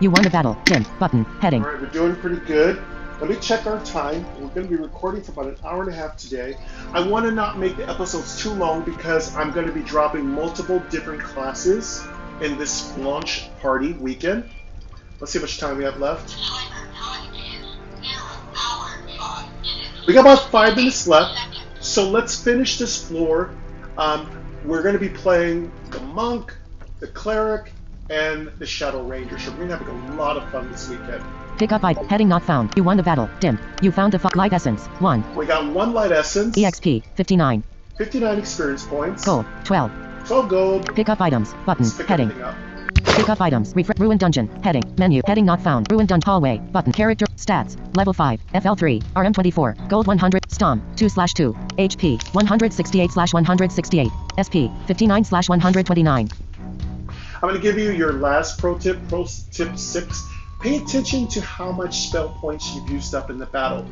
You won the battle dim button heading. Alright, we're doing pretty good. Let me check our time. We're going to be recording for about 1.5 hours today. I want to not make the episodes too long because I'm going to be dropping multiple different classes in this launch party weekend. Let's see how much time we have left. We got about 5 minutes left, so let's finish this floor. We're going to be playing the Monk, the Cleric, and the Shadow Ranger. So we're going to have a lot of fun this weekend. Pick up item. Heading not found. You won the battle. Dim. You found the light essence. 1. We got 1 light essence. EXP. 59. 59 experience points. Gold. 12. 12 gold. Pick up items. Button. Let's pick Heading. everything up. Pick up items. Ruined dungeon. Heading. Menu. Heading not found. Ruined dungeon. Hallway. Button. Character. Stats. Level 5. FL3. RM24. Gold 100. Stom. 2/2. HP. 168/168. SP. 59/129. I'm going to give you your last pro tip 6. Pay attention to how much spell points you've used up in the battle.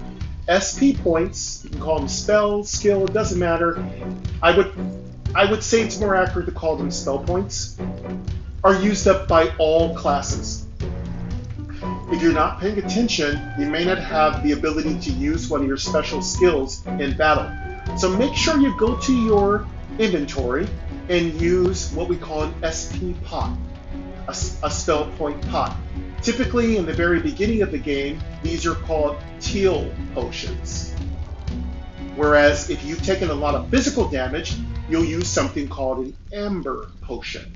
SP points, you can call them spell, skill, it doesn't matter. I would say it's more accurate to call them spell points, are used up by all classes. If you're not paying attention, you may not have the ability to use one of your special skills in battle. So make sure you go to your inventory and use what we call an SP pot, a spell point pot. Typically, in the very beginning of the game, these are called teal potions. Whereas if you've taken a lot of physical damage, you'll use something called an amber potion.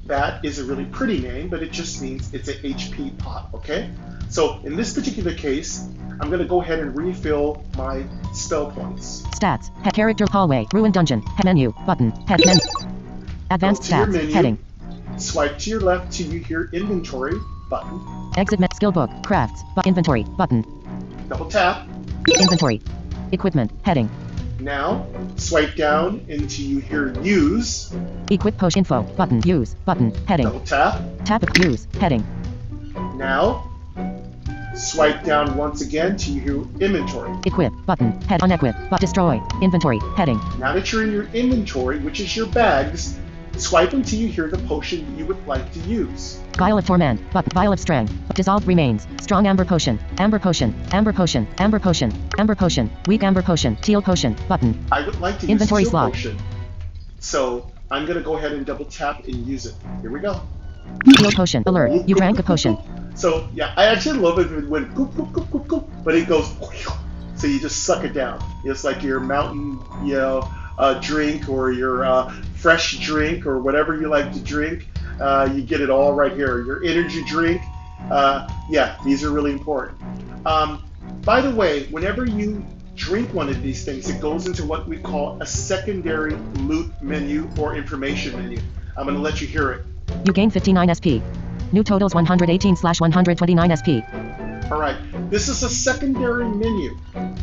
That is a really pretty name, but it just means it's an HP pot, okay? So in this particular case, I'm going to go ahead and refill my spell points. Stats. Head character hallway. Ruined dungeon. Head menu. Button. Head menu. Advanced stats. Menu, heading. Swipe to your left till you hear inventory. Button. Exit skill book. Crafts. Inventory. Button. Double tap. Inventory. Equipment. Heading. Now, swipe down until you hear use. Equip potion info. Button. Use. Button. Heading. Double tap. Tap. Use. Heading. Now, swipe down once again till you hear inventory. Equip. Button. Head. Unequip. Destroy. Inventory. Heading. Now that you're in your inventory, which is your bags, swipe until you hear the potion you would like to use. Vial of Torment. Button. Vial of Strength. Dissolved remains. Strong Amber Potion. Amber Potion. Amber Potion. Amber Potion. Amber Potion. Weak Amber Potion. Teal Potion. Button. I would like to use Inventory teal slot. potion. So, I'm going to go ahead and double tap and use it. Here we go. Heal potion. Alert. You drank a potion. So, yeah, I actually love it when goop, goop, goop, goop, goop, but it goes, so you just suck it down. It's like your mountain, drink or your fresh drink or whatever you like to drink. You get it all right here. Your energy drink. Yeah, these are really important. By the way, whenever you drink one of these things, it goes into what we call a secondary loot menu or information menu. I'm going to let you hear it. You gain 59 SP. New totals 118/129 SP. All right, this is a secondary menu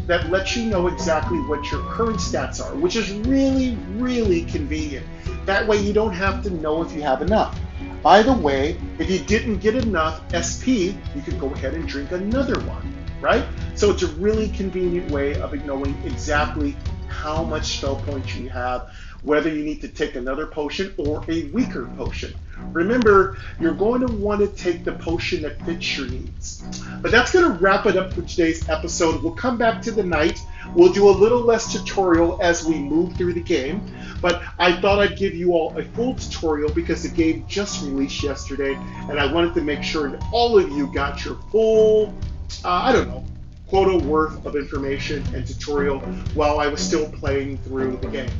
that lets you know exactly what your current stats are, which is really, really convenient. That way you don't have to know if you have enough. By the way, if you didn't get enough SP, you can go ahead and drink another one, right? So it's a really convenient way of knowing exactly how much spell points you have, whether you need to take another potion or a weaker potion. Remember, you're going to want to take the potion that fits your needs. But that's going to wrap it up for today's episode. We'll come back to the night. We'll do a little less tutorial as we move through the game. But I thought I'd give you all a full tutorial because the game just released yesterday, and I wanted to make sure that all of you got your full, quota worth of information and tutorial while I was still playing through the game.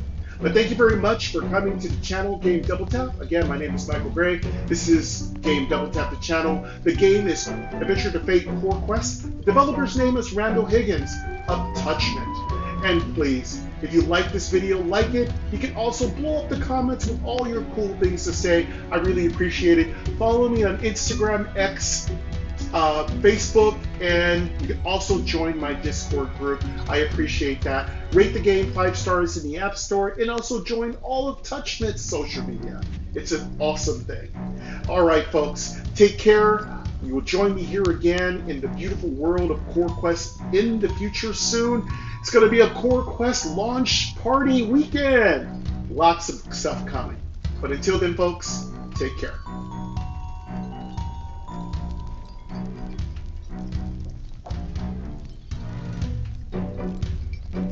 But thank you very much for coming to the channel, Game Double Tap. Again, my name is Michael Gray. This is Game Double Tap, the channel. The game is Adventure to Fate Core Quest. The developer's name is Randall Higgins of Touchment. And please, if you like this video, like it. You can also blow up the comments with all your cool things to say. I really appreciate it. Follow me on Instagram, X, Facebook, and you can also join my Discord group. I appreciate that. Rate the game 5 stars in the App Store, and also join all of Touchment's social media. It's an awesome thing. All right, folks, take care. You will join me here again in the beautiful world of Core Quest in the future soon. It's going to be a Core Quest launch party weekend. Lots of stuff coming. But until then, folks, take care.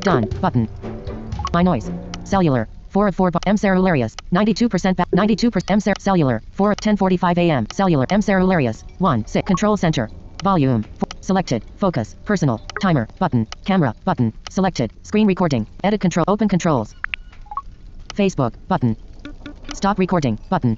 Done. Button. My noise. Cellular. 4 of 4. M. Cerularius. 92% back. 92% M. Cellular. 4 of 10:45 a.m. Cellular. M. Cerularius. 1. Sit. Control center. Volume. Selected. Focus. Personal. Timer. Button. Camera. Button. Selected. Screen recording. Edit control. Open controls. Facebook. Button. Stop recording. Button.